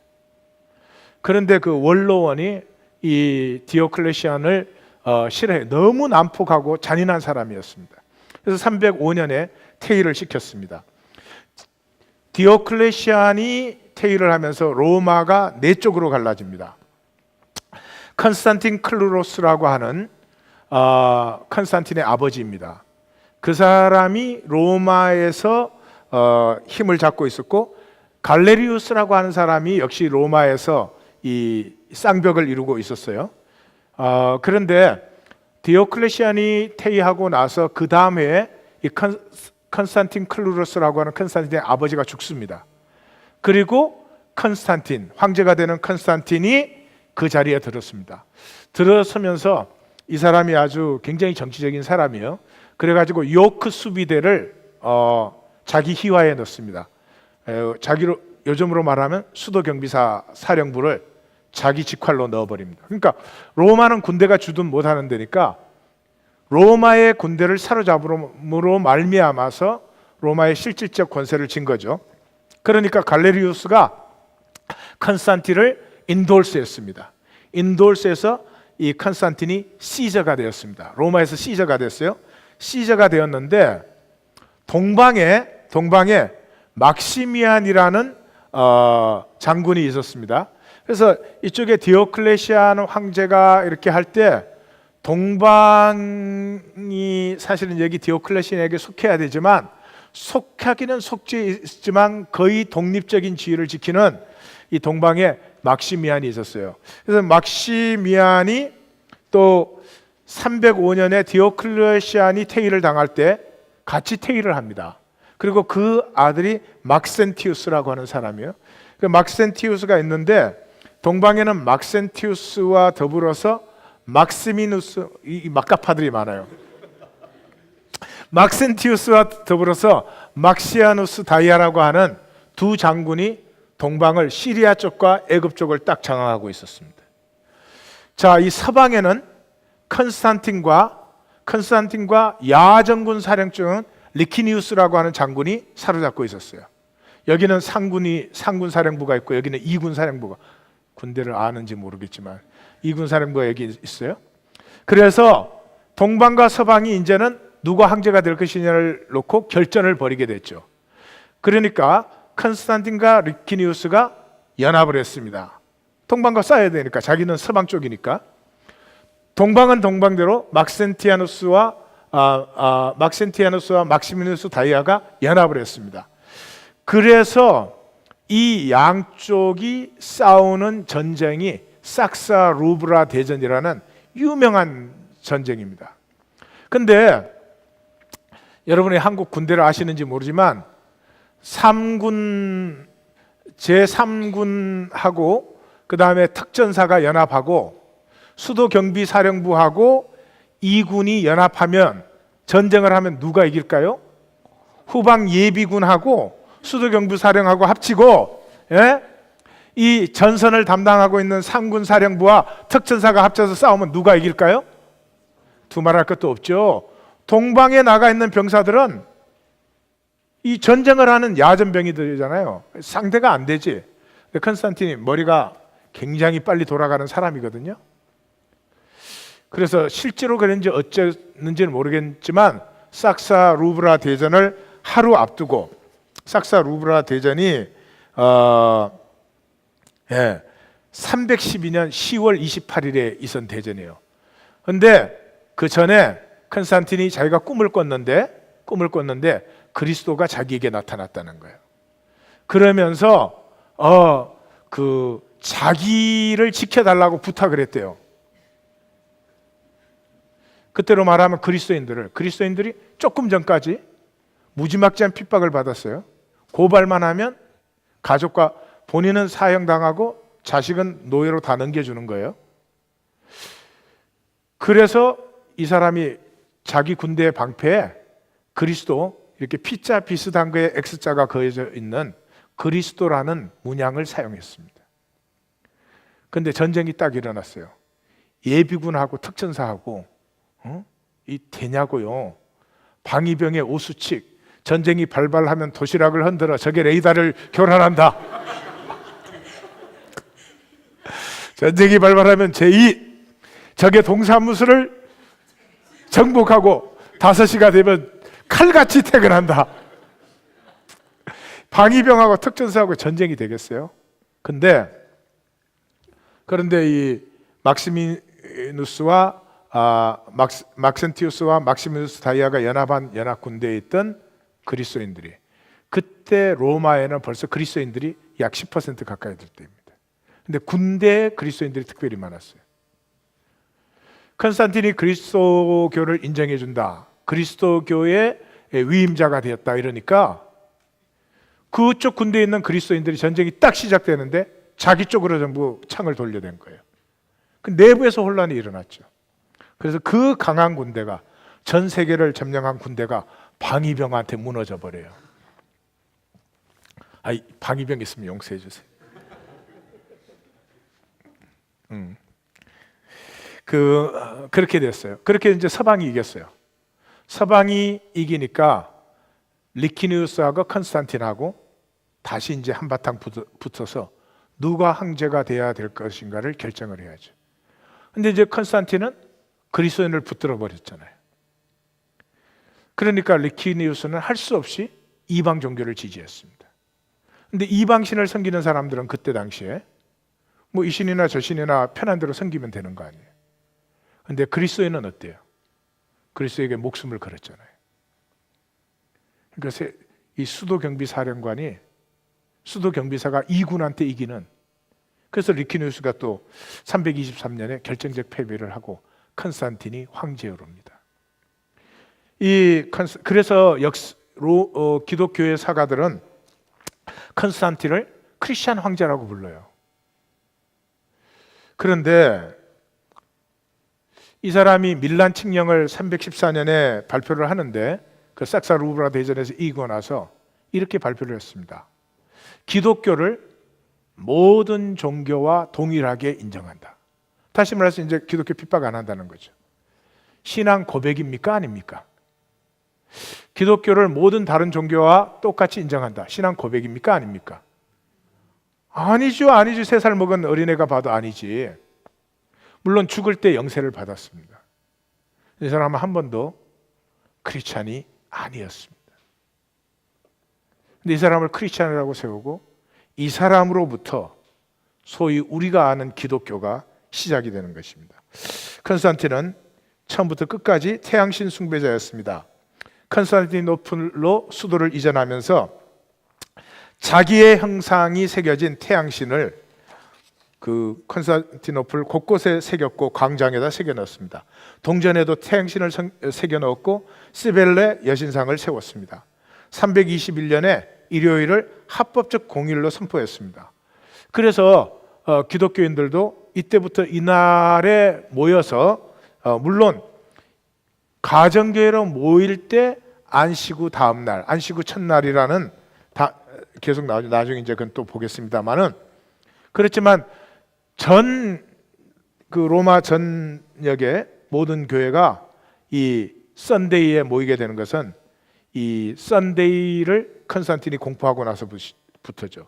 그런데 그 원로원이 이 디오클레시안을 싫어해, 너무 난폭하고 잔인한 사람이었습니다. 그래서 305년에 퇴위를 시켰습니다. 디오클레시안이 퇴위를 하면서 로마가 네 쪽으로 갈라집니다. 컨스탄틴 클루로스라고 하는 컨스탄틴의 아버지입니다. 그 사람이 로마에서 힘을 잡고 있었고, 갈레리우스라고 하는 사람이 역시 로마에서 이 쌍벽을 이루고 있었어요. 그런데 디오클레시안이 퇴위하고 나서 그 다음 해에 이 컨스탄틴 클루로스라고 하는 컨스탄틴의 아버지가 죽습니다. 그리고 컨스탄틴, 황제가 되는 컨스탄틴이 그 자리에 들었습니다. 들어서면서 이 사람이 아주 굉장히 정치적인 사람이에요. 그래가지고 요크 수비대를 자기 희화에 넣습니다. 자기로 요즘으로 말하면 수도 경비사 사령부를 자기 직활로 넣어버립니다. 그러니까 로마는 군대가 주둔 못하는 데니까 로마의 군대를 사로잡음으로 말미암아서 로마의 실질적 권세를 쥔 거죠. 그러니까 갈레리우스가 컨스탄틴을 인돌스했습니다. 인돌스에서 이 컨스탄틴이 시저가 되었습니다. 로마에서 시저가 됐어요. 시저가 되었는데 동방에 막시미안이라는 장군이 있었습니다. 그래서 이쪽에 디오클레시안 황제가 이렇게 할 때 동방이 사실은 여기 디오클레시안에게 속해야 되지만, 속하기는 속지 있지만 거의 독립적인 지위를 지키는 이 동방에 막시미안이 있었어요. 그래서 막시미안이 또 305년에 디오클레시안이 퇴위를 당할 때 같이 퇴위를 합니다. 그리고 그 아들이 막센티우스라고 하는 사람이에요. 그 막센티우스가 있는데 동방에는 막센티우스와 더불어서 막시미누스, 이 막가파들이 많아요. 막센티우스와 더불어서 막시아누스 다이아라고 하는 두 장군이 동방을 시리아 쪽과 애굽 쪽을 딱 장악하고 있었습니다. 자, 이 서방에는 컨스탄틴과 야전군 사령trưởng 리키니우스라고 하는 장군이 사로잡고 있었어요. 여기는 상군 사령부가 있고 여기는 이군 사령부가, 군대를 아는지 모르겠지만 이군 사령부가 여기 있어요. 그래서 동방과 서방이 이제는 누가 황제가 될 것이냐를 놓고 결전을 벌이게 됐죠. 그러니까 컨스탄틴과 리키니우스가 연합을 했습니다. 동방과 싸워야 되니까, 자기는 서방 쪽이니까. 동방은 동방대로 막센티아누스와 막센티아누스와 막시미누스 다이아가 연합을 했습니다. 그래서 이 양쪽이 싸우는 전쟁이 saksa 루브라 대전이라는 유명한 전쟁입니다. 근데 여러분이 한국 군대를 아시는지 모르지만 제3군하고 그 다음에 특전사가 연합하고 수도경비사령부하고 2군이 연합하면 전쟁을 하면 누가 이길까요? 후방예비군하고 수도경비사령하고 합치고, 예? 이 전선을 담당하고 있는 상군사령부와 특전사가 합쳐서 싸우면 누가 이길까요? 두말할 것도 없죠. 동방에 나가 있는 병사들은 이 전쟁을 하는 야전병이들이잖아요. 상대가 안 되지. 컨스탄틴이 머리가 굉장히 빨리 돌아가는 사람이거든요. 그래서 실제로 그런지 어쨌는지는 모르겠지만 saksa 루브라 대전을 하루 앞두고, saksa 루브라 대전이 312년 10월 28일에 있은 대전이에요. 그런데 그 전에 컨스탄틴이 자기가 꿈을 꿨는데 그리스도가 자기에게 나타났다는 거예요. 그러면서 자기를 지켜달라고 부탁을 했대요. 그때로 말하면 그리스도인들이 조금 전까지 무지막지한 핍박을 받았어요. 고발만 하면 가족과 본인은 사형당하고 자식은 노예로 다 넘겨주는 거예요. 그래서 이 사람이 자기 군대의 방패에 그리스도, 이렇게 P자 비슷한 거에 X자가 그어져 있는 그리스도라는 문양을 사용했습니다. 그런데 전쟁이 딱 일어났어요. 예비군하고 특전사하고 이 되냐고요. 방위병의 오수칙, 전쟁이 발발하면 도시락을 흔들어 적의 레이더를 교란한다. 전쟁이 발발하면 제2, 적의 동사무소를 정복하고 5시가 되면 칼같이 퇴근한다. 방위병하고 특전사하고 전쟁이 되겠어요? 그런데 이 막시미누스와 막센티우스와 막시미누스 다이아가 연합한 연합 군대에 있던 그리스도인들이, 그때 로마에는 벌써 그리스도인들이 약 10% 가까이 될 때입니다. 근데 군대에 그리스도인들이 특별히 많았어요. 컨스탄틴이 그리스도교를 인정해 준다, 그리스도교의 위임자가 되었다 이러니까 그쪽 군대에 있는 그리스도인들이 전쟁이 딱 시작되는데 자기 쪽으로 전부 창을 돌려댄 거예요. 그 내부에서 혼란이 일어났죠. 그래서 그 강한 군대가, 전 세계를 점령한 군대가 방위병한테 무너져 버려요. 방위병 있으면 용서해 주세요. 그렇게 됐어요. 그렇게 이제 서방이 이겼어요. 서방이 이기니까 리키니우스하고 컨스탄틴하고 다시 이제 한바탕 붙어서 누가 황제가 돼야 될 것인가를 결정을 해야죠. 근데 이제 컨스탄틴은 그리스도인을 붙들어 버렸잖아요. 그러니까 리키니우스는 할 수 없이 이방 종교를 지지했습니다. 근데 이방신을 섬기는 사람들은 그때 당시에 뭐 이 신이나 저 신이나 편한 대로 섬기면 되는 거 아니에요. 근데 그리스도인은 어때요? 그리스도에게 목숨을 걸었잖아요. 그러니까 이 수도경비사령관이, 수도경비사가 이군한테 이기는, 그래서 리키니우스가 또 323년에 결정적 패배를 하고 컨스탄틴이 황제에 오릅니다. 그래서 기독교의 사가들은 컨스탄틴을 크리스찬 황제라고 불러요. 그런데 이 사람이 밀란 칙령을 314년에 발표를 하는데, 그 saksa 루브라 대전에서 이기고 나서 이렇게 발표를 했습니다. 기독교를 모든 종교와 동일하게 인정한다. 다시 말해서 이제 기독교 핍박 안 한다는 거죠. 신앙 고백입니까? 아닙니까? 기독교를 모든 다른 종교와 똑같이 인정한다. 신앙 고백입니까? 아닙니까? 아니죠. 3살 먹은 어린애가 봐도 아니지. 물론 죽을 때 영세를 받았습니다. 이 사람은 한 번도 크리스찬이 아니었습니다. 근데 이 사람을 크리스찬이라고 세우고 이 사람으로부터 소위 우리가 아는 기독교가 시작이 되는 것입니다. 컨스탄틴은 처음부터 끝까지 태양신 숭배자였습니다. 컨스탄티노플로 수도를 이전하면서 자기의 형상이 새겨진 태양신을 그 컨스탄티노플 곳곳에 새겼고 광장에다 새겨 넣었습니다. 동전에도 태양신을 새겨 넣었고 시벨레 여신상을 세웠습니다. 321년에 일요일을 합법적 공휴일로 선포했습니다. 그래서 기독교인들도 이때부터 이날에 모여서 물론 가정교회로 모일 때 안식 후 다음 날, 안식 후 첫날이라는 계속 나오죠. 나중에 이제 그건 또 보겠습니다만은 그렇지만 그 로마 전역의 모든 교회가 이 썬데이에 모이게 되는 것은 이 썬데이를 컨스탄틴이 공포하고 나서부터죠.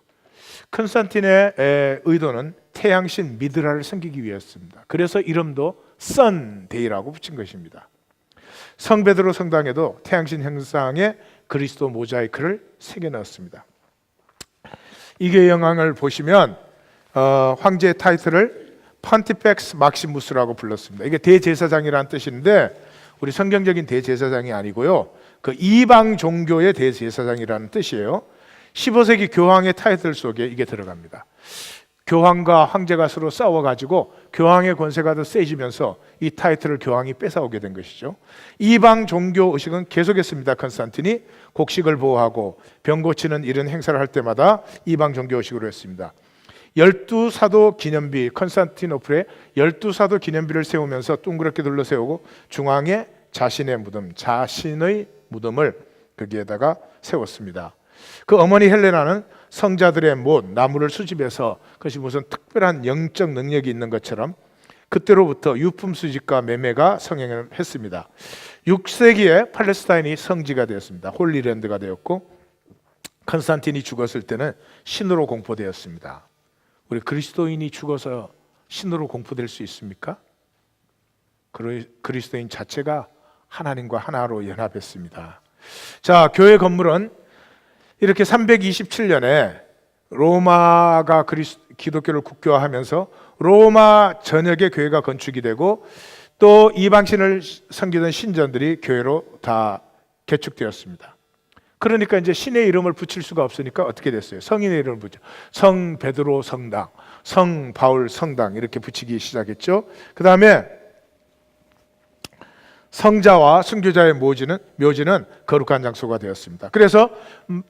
컨스탄틴의 의도는 태양신 미드라를 섬기기 위해였습니다. 그래서 이름도 썬데이라고 붙인 것입니다. 성 베드로 성당에도 태양신 형상의 그리스도 모자이크를 새겨 넣었습니다. 이게 영향을 보시면 황제의 타이틀을 펀티펙스 막시무스라고 불렀습니다. 이게 대제사장이라는 뜻인데 우리 성경적인 대제사장이 아니고요, 그 이방 종교의 대제사장이라는 뜻이에요. 15세기 교황의 타이틀 속에 이게 들어갑니다. 교황과 황제가 서로 싸워가지고 교황의 권세가 더 세지면서 이 타이틀을 교황이 뺏어오게 된 것이죠. 이방 종교 의식은 계속했습니다. 컨스탄틴이 곡식을 보호하고 병 고치는 이런 행사를 할 때마다 이방 종교 의식으로 했습니다. 12사도 기념비, 컨스탄티노플에 12사도 기념비를 세우면서 둥그렇게 둘러 세우고 중앙에 자신의 무덤, 자신의 무덤을 거기에다가 세웠습니다. 그 어머니 헬레나는 성자들의 못, 나무를 수집해서 그것이 무슨 특별한 영적 능력이 있는 것처럼 그때로부터 유품 수집과 매매가 성행을 했습니다. 6세기에 팔레스타인이 성지가 되었습니다. 홀리랜드가 되었고 컨스탄틴이 죽었을 때는 신으로 공포되었습니다. 우리 그리스도인이 죽어서 신으로 공포될 수 있습니까? 그리스도인 자체가 하나님과 하나로 연합했습니다. 자, 교회 건물은 이렇게 327년에 로마가 기독교를 국교화하면서 로마 전역의 교회가 건축이 되고 또 이방신을 섬기던 신전들이 교회로 다 개축되었습니다. 그러니까 이제 신의 이름을 붙일 수가 없으니까 어떻게 됐어요? 성인의 이름을 붙여 성 베드로 성당, 성 바울 성당 이렇게 붙이기 시작했죠. 그 다음에 성자와 순교자의 묘지는 거룩한 장소가 되었습니다. 그래서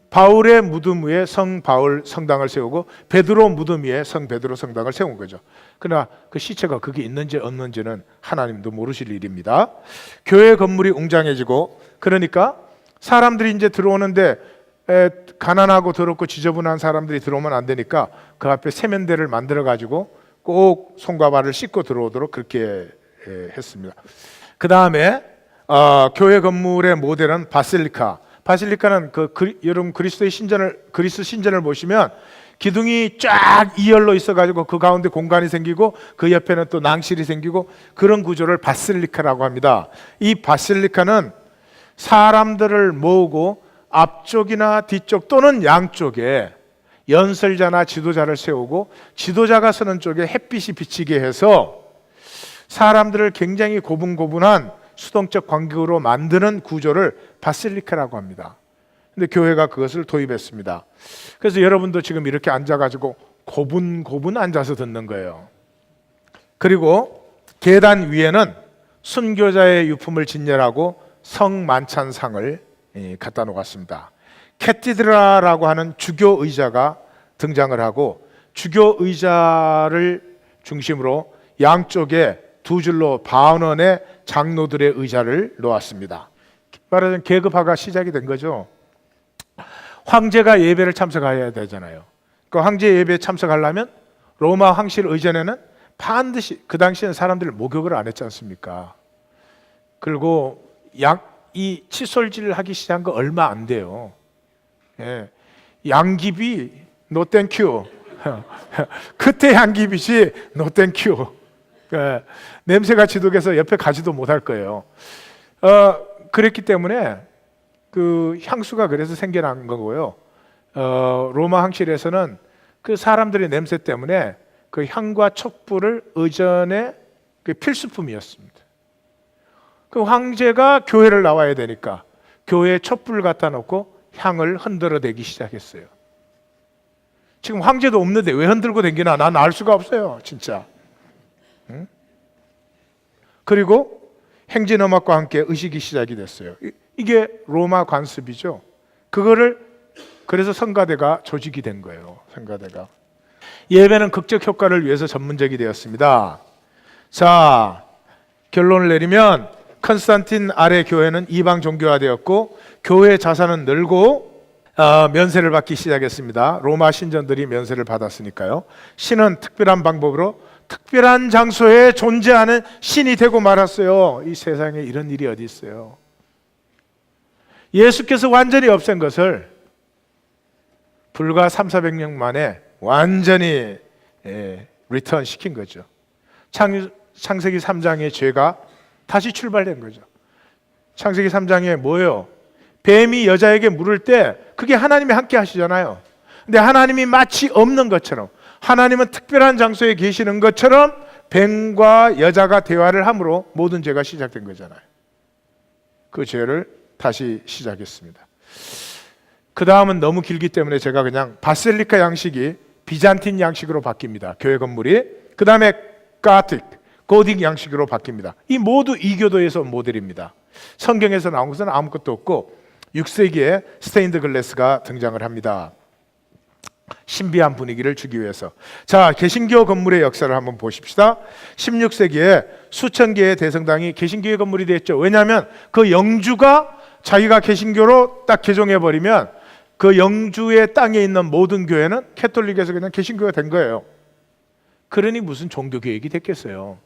바울의 무덤 위에 성 바울 성당을 세우고 베드로 무덤 위에 성 베드로 성당을 세운 거죠. 그러나 그 시체가 거기 있는지 없는지는 하나님도 모르실 일입니다. 교회 건물이 웅장해지고 그러니까 사람들이 이제 들어오는데 가난하고 더럽고 지저분한 사람들이 들어오면 안 되니까 그 앞에 세면대를 만들어 가지고 꼭 손과 발을 씻고 들어오도록 그렇게 했습니다. 그 다음에 교회 건물의 모델은 바실리카. 바실리카는 여러분 그리스 신전을 보시면 기둥이 쫙 이열로 있어가지고 그 가운데 공간이 생기고 그 옆에는 또 낭실이 생기고 그런 구조를 바실리카라고 합니다. 이 바실리카는 사람들을 모으고 앞쪽이나 뒤쪽 또는 양쪽에 연설자나 지도자를 세우고 지도자가 서는 쪽에 햇빛이 비치게 해서 사람들을 굉장히 고분고분한 수동적 관객으로 만드는 구조를 바실리카라고 합니다. 근데 교회가 그것을 도입했습니다. 그래서 여러분도 지금 이렇게 앉아가지고 고분고분 앉아서 듣는 거예요. 그리고 계단 위에는 순교자의 유품을 진열하고 성만찬상을 갖다 놓았습니다. 캐티드라라고 하는 주교 의자가 등장을 하고 주교 의자를 중심으로 양쪽에 두 줄로 반원의 장로들의 의자를 놓았습니다. 말하자면 계급화가 시작이 된 거죠. 황제가 예배를 참석해야 되잖아요. 그 황제 예배에 참석하려면 로마 황실 의전에는 반드시 그 당시에는 사람들을 목욕을 안 했지 않습니까? 그리고 이 칫솔질을 하기 시작한 거 얼마 안 돼요. 예. 양귀비 노 땡큐. 그때 양귀비지 노 땡큐. 냄새가 지독해서 옆에 가지도 못할 거예요. 그랬기 때문에 그 향수가 그래서 생겨난 거고요. 로마 황실에서는 그 사람들의 냄새 때문에 그 향과 촛불을 의전의 그 필수품이었습니다. 그 황제가 교회를 나와야 되니까 교회에 촛불 갖다 놓고 향을 흔들어 대기 시작했어요. 지금 황제도 없는데 왜 흔들고 댕기나 난 알 수가 없어요, 진짜. 응? 그리고 행진음악과 함께 의식이 시작이 됐어요. 이게 로마 관습이죠. 그래서 성가대가 조직이 된 거예요. 성가대가. 예배는 극적 효과를 위해서 전문적이 되었습니다. 자, 결론을 내리면 컨스탄틴 아래 교회는 이방 종교화되었고 교회 자산은 늘고 면세를 받기 시작했습니다. 로마 신전들이 면세를 받았으니까요. 신은 특별한 방법으로 특별한 장소에 존재하는 신이 되고 말았어요. 이 세상에 이런 일이 어디 있어요? 예수께서 완전히 없앤 것을 불과 300~400년 만에 완전히 리턴 시킨 거죠. 창세기 3장의 죄가 다시 출발된 거죠. 창세기 3장에 뭐예요? 뱀이 여자에게 물을 때 그게 하나님이 함께 하시잖아요. 근데 하나님이 마치 없는 것처럼, 하나님은 특별한 장소에 계시는 것처럼 뱀과 여자가 대화를 함으로 모든 죄가 시작된 거잖아요. 그 죄를 다시 시작했습니다. 그 다음은 너무 길기 때문에 제가 그냥 바실리카 양식이 비잔틴 양식으로 바뀝니다. 교회 건물이. 그 다음에 고딕 양식으로 바뀝니다. 이 모두 이교도에서 모델입니다. 성경에서 나온 것은 아무것도 없고 6세기에 스테인드 글래스가 등장을 합니다. 신비한 분위기를 주기 위해서. 자, 개신교 건물의 역사를 한번 보십시다. 16세기에 수천 개의 대성당이 개신교의 건물이 됐죠. 왜냐하면 그 영주가 자기가 개신교로 딱 개종해버리면 그 영주의 땅에 있는 모든 교회는 캐톨릭에서 그냥 개신교가 된 거예요. 그러니 무슨 종교개혁이 됐겠어요.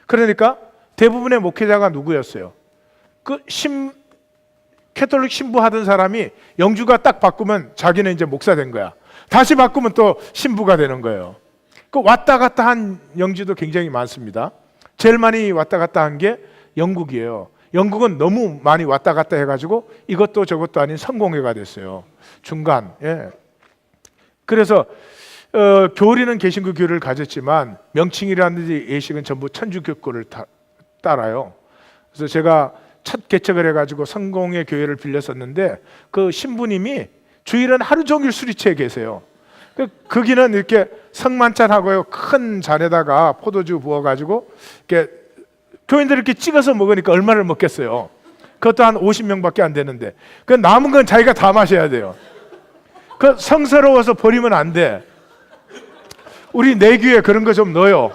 그러니까 대부분의 목회자가 누구였어요? 캐톨릭 신부 하던 사람이 영주가 딱 바꾸면 자기는 이제 목사 된 거야. 다시 바꾸면 또 신부가 되는 거예요. 그 왔다 갔다 한 영주도 굉장히 많습니다. 제일 많이 왔다 갔다 한 게 영국이에요. 영국은 너무 많이 왔다 갔다 해가지고 이것도 저것도 아닌 성공회가 됐어요. 중간. 예. 그래서 교리는 개신교 교리를 가졌지만 명칭이라든지 예식은 전부 천주교권을 따라요. 그래서 제가 첫 개척을 해가지고 성공회 교회를 빌렸었는데 그 신부님이 주일은 하루 종일 술이 취해 계세요. 거기는 이렇게 성만찬하고요, 큰 잔에다가 포도주 부어가지고 이렇게 교인들 이렇게 찍어서 먹으니까 얼마를 먹겠어요? 그것도 한 50명밖에 안 되는데 그 남은 건 자기가 다 마셔야 돼요. 그 성스러워서 버리면 안 돼. 우리 내규에 그런 거 좀 넣어요.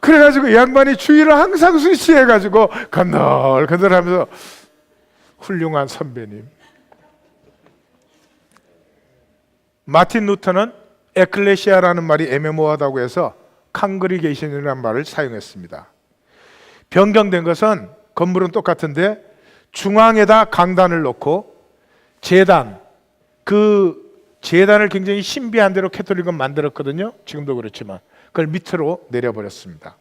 그래가지고 이 양반이 주일을 항상 술 취해가지고 건들건들하면서 훌륭한 선배님. 마틴 루터는 에클레시아라는 말이 애매모호하다고 해서 칸그리게이션이라는 말을 사용했습니다. 변경된 것은 건물은 똑같은데 중앙에다 강단을 놓고 재단을 굉장히 신비한 대로 캐톨릭은 만들었거든요. 지금도 그렇지만 그걸 밑으로 내려버렸습니다.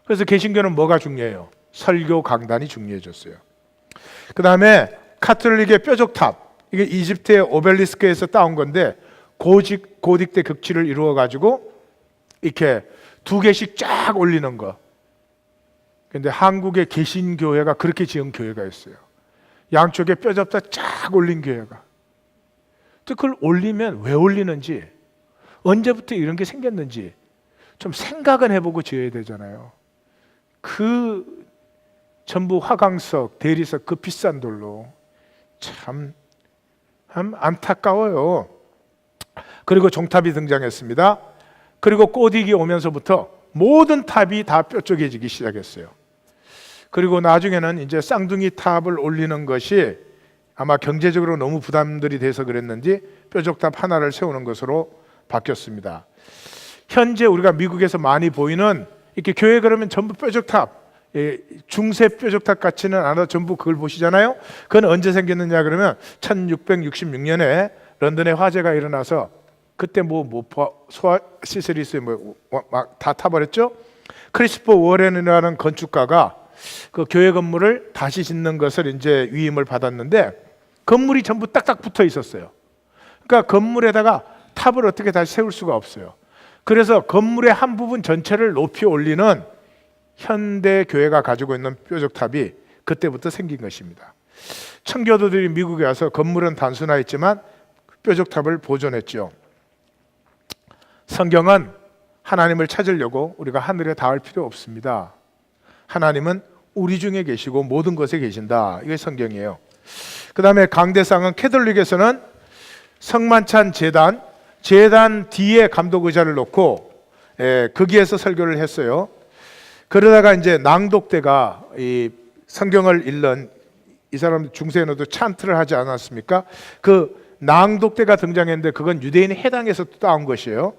그래서 개신교는 뭐가 중요해요? 설교 강단이 중요해졌어요. 그 다음에 카톨릭의 뾰족탑, 이게 이집트의 오벨리스크에서 따온 건데 고딕대 극치를 이루어가지고 이렇게 2개씩 쫙 올리는 거. 근데 한국의 개신교회가 그렇게 지은 교회가 있어요. 양쪽에 뼈접다 쫙 올린 교회가. 또 그걸 올리면 왜 올리는지, 언제부터 이런 게 생겼는지 좀 생각은 해보고 지어야 되잖아요. 그 전부 화강석, 대리석, 그 비싼 돌로 참 안타까워요. 그리고 종탑이 등장했습니다. 그리고 꼬딕이 오면서부터 모든 탑이 다 뾰족해지기 시작했어요. 그리고 나중에는 이제 쌍둥이 탑을 올리는 것이 아마 경제적으로 너무 부담들이 돼서 그랬는지 뾰족탑 하나를 세우는 것으로 바뀌었습니다. 현재 우리가 미국에서 많이 보이는 이렇게 교회 그러면 전부 뾰족탑, 중세 뾰족탑 같지는 않아 전부 그걸 보시잖아요. 그건 언제 생겼느냐 그러면 1666년에 런던에 화재가 일어나서 그때 소아 시설이 막 다 타버렸죠. 크리스토퍼 워렌이라는 건축가가 그 교회 건물을 다시 짓는 것을 이제 위임을 받았는데 건물이 전부 딱딱 붙어 있었어요. 그러니까 건물에다가 탑을 어떻게 다시 세울 수가 없어요. 그래서 건물의 한 부분 전체를 높이 올리는 현대 교회가 가지고 있는 뾰족탑이 그때부터 생긴 것입니다. 청교도들이 미국에 와서 건물은 단순화했지만 뾰족탑을 보존했죠. 성경은 하나님을 찾으려고 우리가 하늘에 닿을 필요 없습니다. 하나님은 우리 중에 계시고 모든 것에 계신다. 이게 성경이에요. 그 다음에 강대상은 캐톨릭에서는 성만찬 제단 뒤에 감독 의자를 놓고 거기에서 설교를 했어요. 그러다가 이제 낭독대가 이 성경을 읽는 이 사람 중세에도 찬트를 하지 않았습니까? 그 낭독대가 등장했는데 그건 유대인 해당에서 따온 것이에요.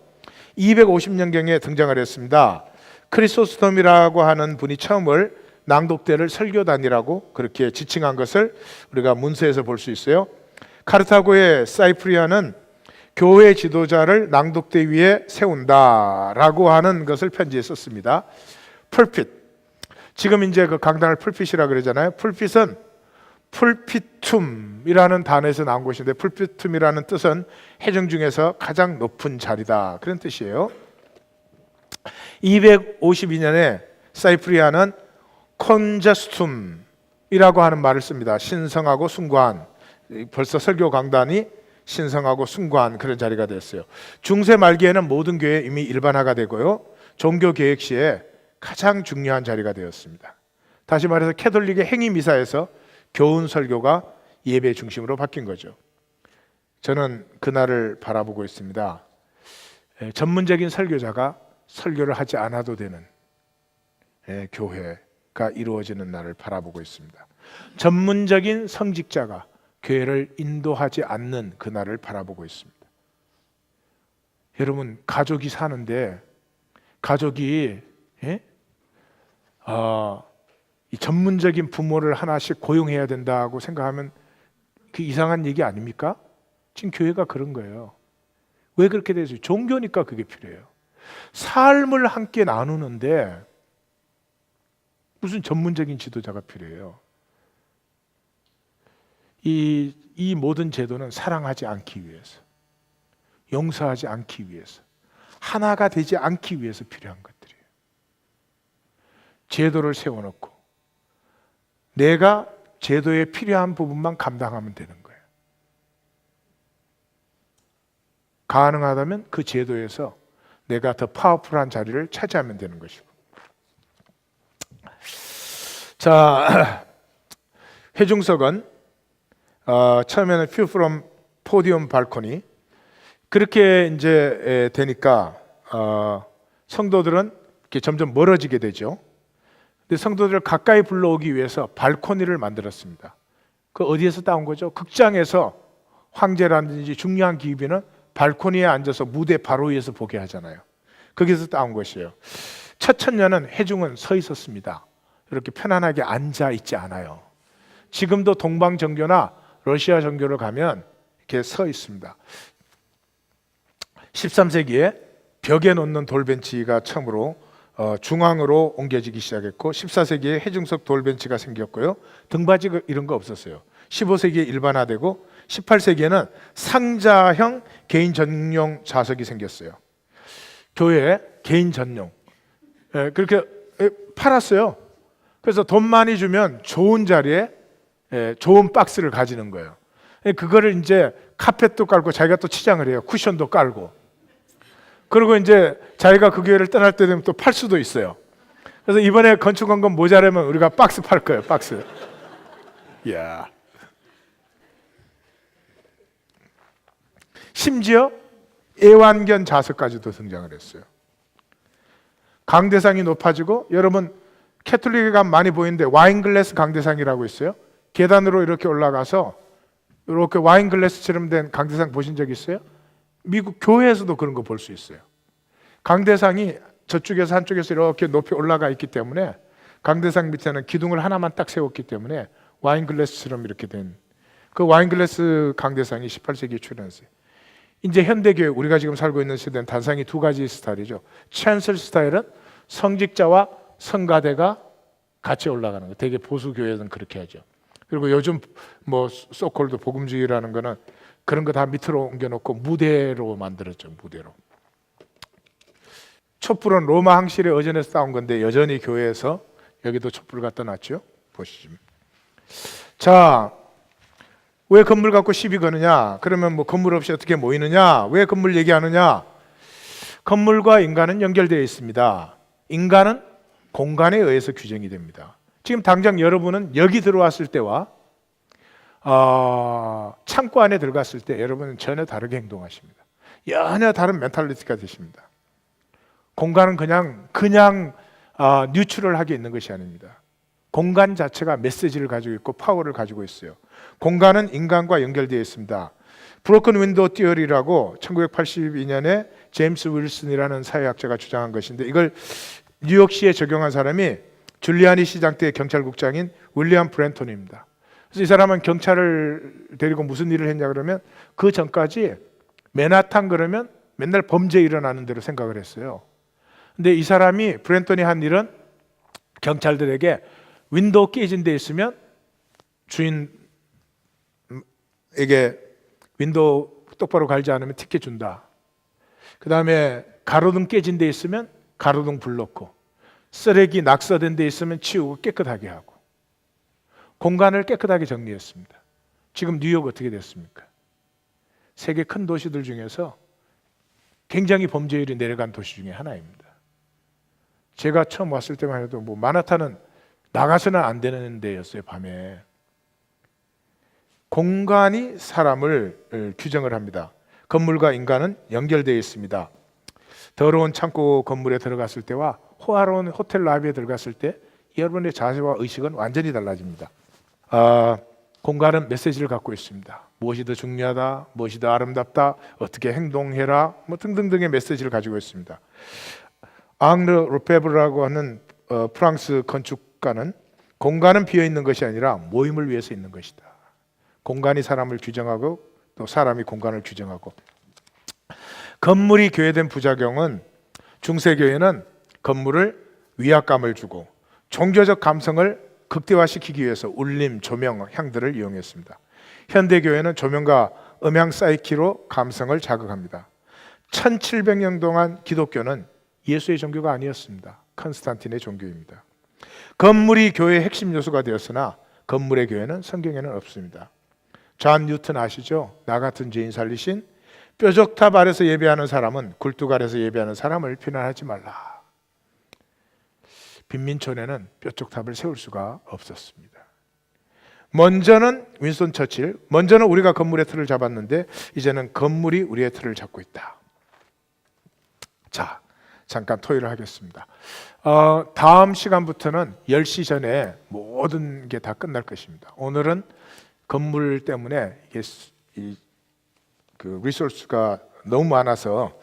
250년경에 등장을 했습니다. 크리소스톰이라고 하는 분이 처음을 낭독대를 설교단이라고 그렇게 지칭한 것을 우리가 문서에서 볼 수 있어요. 카르타고의 사이프리아는 교회 지도자를 낭독대 위에 세운다라고 하는 것을 편지에 썼습니다. 풀핏, 지금 이제 그 강단을 풀핏이라 그러잖아요. 풀핏은 풀피툼이라는 단어에서 나온 것인데, 풀피툼이라는 뜻은 회중 중에서 가장 높은 자리다, 그런 뜻이에요. 252년에 사이프리아는 콘제스툼이라고 하는 말을 씁니다. 신성하고 숭고한, 벌써 설교 강단이 신성하고 숭고한 그런 자리가 됐어요. 중세 말기에는 모든 교회 이미 일반화가 되고요, 종교 계획 시에 가장 중요한 자리가 되었습니다. 다시 말해서 캐톨릭의 행위 미사에서 교훈 설교가 예배 중심으로 바뀐 거죠. 저는 그날을 바라보고 있습니다. 전문적인 설교자가 설교를 하지 않아도 되는 교회가 이루어지는 날을 바라보고 있습니다. 전문적인 성직자가 교회를 인도하지 않는 그날을 바라보고 있습니다. 여러분, 가족이 사는데 가족이 이 전문적인 부모를 하나씩 고용해야 된다고 생각하면 그 이상한 얘기 아닙니까? 지금 교회가 그런 거예요. 왜 그렇게 되죠? 종교니까 그게 필요해요. 삶을 함께 나누는데 무슨 전문적인 지도자가 필요해요? 이 모든 제도는 사랑하지 않기 위해서, 용서하지 않기 위해서, 하나가 되지 않기 위해서 필요한 것들이에요. 제도를 세워놓고 내가 제도에 필요한 부분만 감당하면 되는 거예요. 가능하다면 그 제도에서 내가 더 파워풀한 자리를 차지하면 되는 것이고. 자, 회중석은 처음에는 view from podium balcony, 그렇게 이제 되니까 성도들은 이렇게 점점 멀어지게 되죠. 근데 성도들을 가까이 불러오기 위해서 발코니를 만들었습니다. 그 어디에서 따온 거죠? 극장에서 황제라든지 중요한 기업인은 발코니에 앉아서 무대 바로 위에서 보게 하잖아요. 거기서 따온 것이에요. 첫 천년은 회중은 서 있었습니다. 이렇게 편안하게 앉아 있지 않아요. 지금도 동방 정교나 러시아 정교를 가면 이렇게 서 있습니다. 13세기에 벽에 놓는 돌벤치가 처음으로 중앙으로 옮겨지기 시작했고, 14세기에 회중석 돌벤치가 생겼고요, 등받이 이런 거 없었어요. 15세기에 일반화되고 18세기에는 상자형 개인 전용 좌석이 생겼어요. 교회에 개인 전용, 그렇게 팔았어요. 그래서 돈 많이 주면 좋은 자리에 좋은 박스를 가지는 거예요. 그거를 이제 카펫도 깔고 자기가 또 치장을 해요. 쿠션도 깔고. 그리고 이제 자기가 그 교회를 떠날 때 되면 또 팔 수도 있어요. 그래서 이번에 건축한 건 모자라면 우리가 박스 팔 거예요. 박스. 이야. 심지어 애완견 좌석까지도 등장을 했어요. 강대상이 높아지고, 여러분 캐톨릭에 가면 많이 보이는데 와인글래스 강대상이라고 있어요. 계단으로 이렇게 올라가서 이렇게 와인글래스처럼 된 강대상 보신 적 있어요? 미국 교회에서도 그런 거 볼 수 있어요. 강대상이 저쪽에서 한쪽에서 이렇게 높이 올라가 있기 때문에, 강대상 밑에는 기둥을 하나만 딱 세웠기 때문에 와인글래스처럼 이렇게 된 그 와인글래스 강대상이 18세기에 출현했어요. 이제 현대교회, 우리가 지금 살고 있는 시대는 단상이 두 가지 스타일이죠. 챈슬 스타일은 성직자와 성가대가 같이 올라가는 거예요. 되게 보수 교회는 그렇게 하죠. 그리고 요즘 뭐 소콜드 복음주의라는 거는 그런 거 다 밑으로 옮겨놓고 무대로 만들었죠. 무대로. 촛불은 로마 항실에 의존해서 따온 건데 여전히 교회에서 여기도 촛불을 갖다 놨죠. 보시죠. 자, 왜 건물 갖고 시비 거느냐? 그러면 뭐 건물 없이 어떻게 모이느냐? 왜 건물 얘기하느냐? 건물과 인간은 연결되어 있습니다. 인간은 공간에 의해서 규정이 됩니다. 지금 당장 여러분은 여기 들어왔을 때와 창고 안에 들어갔을 때 여러분은 전혀 다르게 행동하십니다. 전혀 다른 멘탈리티가 되십니다. 공간은 그냥 뉴트럴하게 있는 것이 아닙니다. 공간 자체가 메시지를 가지고 있고 파워를 가지고 있어요. 공간은 인간과 연결되어 있습니다. 브로큰 윈도우 티어리라고 1982년에 제임스 윌슨이라는 사회학자가 주장한 것인데 이걸 뉴욕시에 적용한 사람이 줄리아니 시장 때 경찰국장인 윌리엄 브랜턴입니다. 그래서 이 사람은 경찰을 데리고 무슨 일을 했냐 그러면 그 전까지 맨하탄 그러면 맨날 범죄 일어나는 대로 생각을 했어요. 근데 이 사람이 브랜턴이 한 일은 경찰들에게 윈도우 깨진 데 있으면 주인에게 윈도우 똑바로 갈지 않으면 티켓 준다. 그 다음에 가로등 깨진 데 있으면 가로등 불 넣고, 쓰레기 낙서된 데 있으면 치우고 깨끗하게 하고, 공간을 깨끗하게 정리했습니다. 지금 뉴욕 어떻게 됐습니까? 세계 큰 도시들 중에서 굉장히 범죄율이 내려간 도시 중에 하나입니다. 제가 처음 왔을 때만 해도 뭐 마나탄은 나가서는 안 되는 데였어요. 밤에. 공간이 사람을 규정을 합니다. 건물과 인간은 연결되어 있습니다. 더러운 창고 건물에 들어갔을 때와 호화로운 호텔 라비에 들어갔을 때 여러분의 자세와 의식은 완전히 달라집니다. 공간은 메시지를 갖고 있습니다. 무엇이 더 중요하다, 무엇이 더 아름답다, 어떻게 행동해라, 뭐 등등등의 메시지를 가지고 있습니다. 앙르 르페브라고 하는 프랑스 건축가는 공간은 비어 있는 것이 아니라 모임을 위해서 있는 것이다. 공간이 사람을 규정하고 또 사람이 공간을 규정하고, 건물이 교회된 부작용은 중세교회는 건물을 위압감을 주고 종교적 감성을 극대화시키기 위해서 울림, 조명, 향들을 이용했습니다. 현대교회는 조명과 음향 사이키로 감성을 자극합니다. 1700년 동안 기독교는 예수의 종교가 아니었습니다. 컨스탄틴의 종교입니다. 건물이 교회의 핵심 요소가 되었으나 건물의 교회는 성경에는 없습니다. 존 뉴턴 아시죠? 나 같은 죄인 살리신. 뾰족탑 아래서 예배하는 사람은 굴뚝 아래서 예배하는 사람을 비난하지 말라. 빈민촌에는 뾰족탑을 세울 수가 없었습니다. 먼저는 윈스턴 처칠, 먼저는 우리가 건물의 틀을 잡았는데 이제는 건물이 우리의 틀을 잡고 있다. 자, 잠깐 토의를 하겠습니다. 다음 시간부터는 10시 전에 모든 게 다 끝날 것입니다. 오늘은 건물 때문에 이게 리소스가 너무 많아서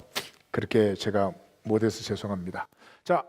그렇게 제가 못해서 죄송합니다. 자,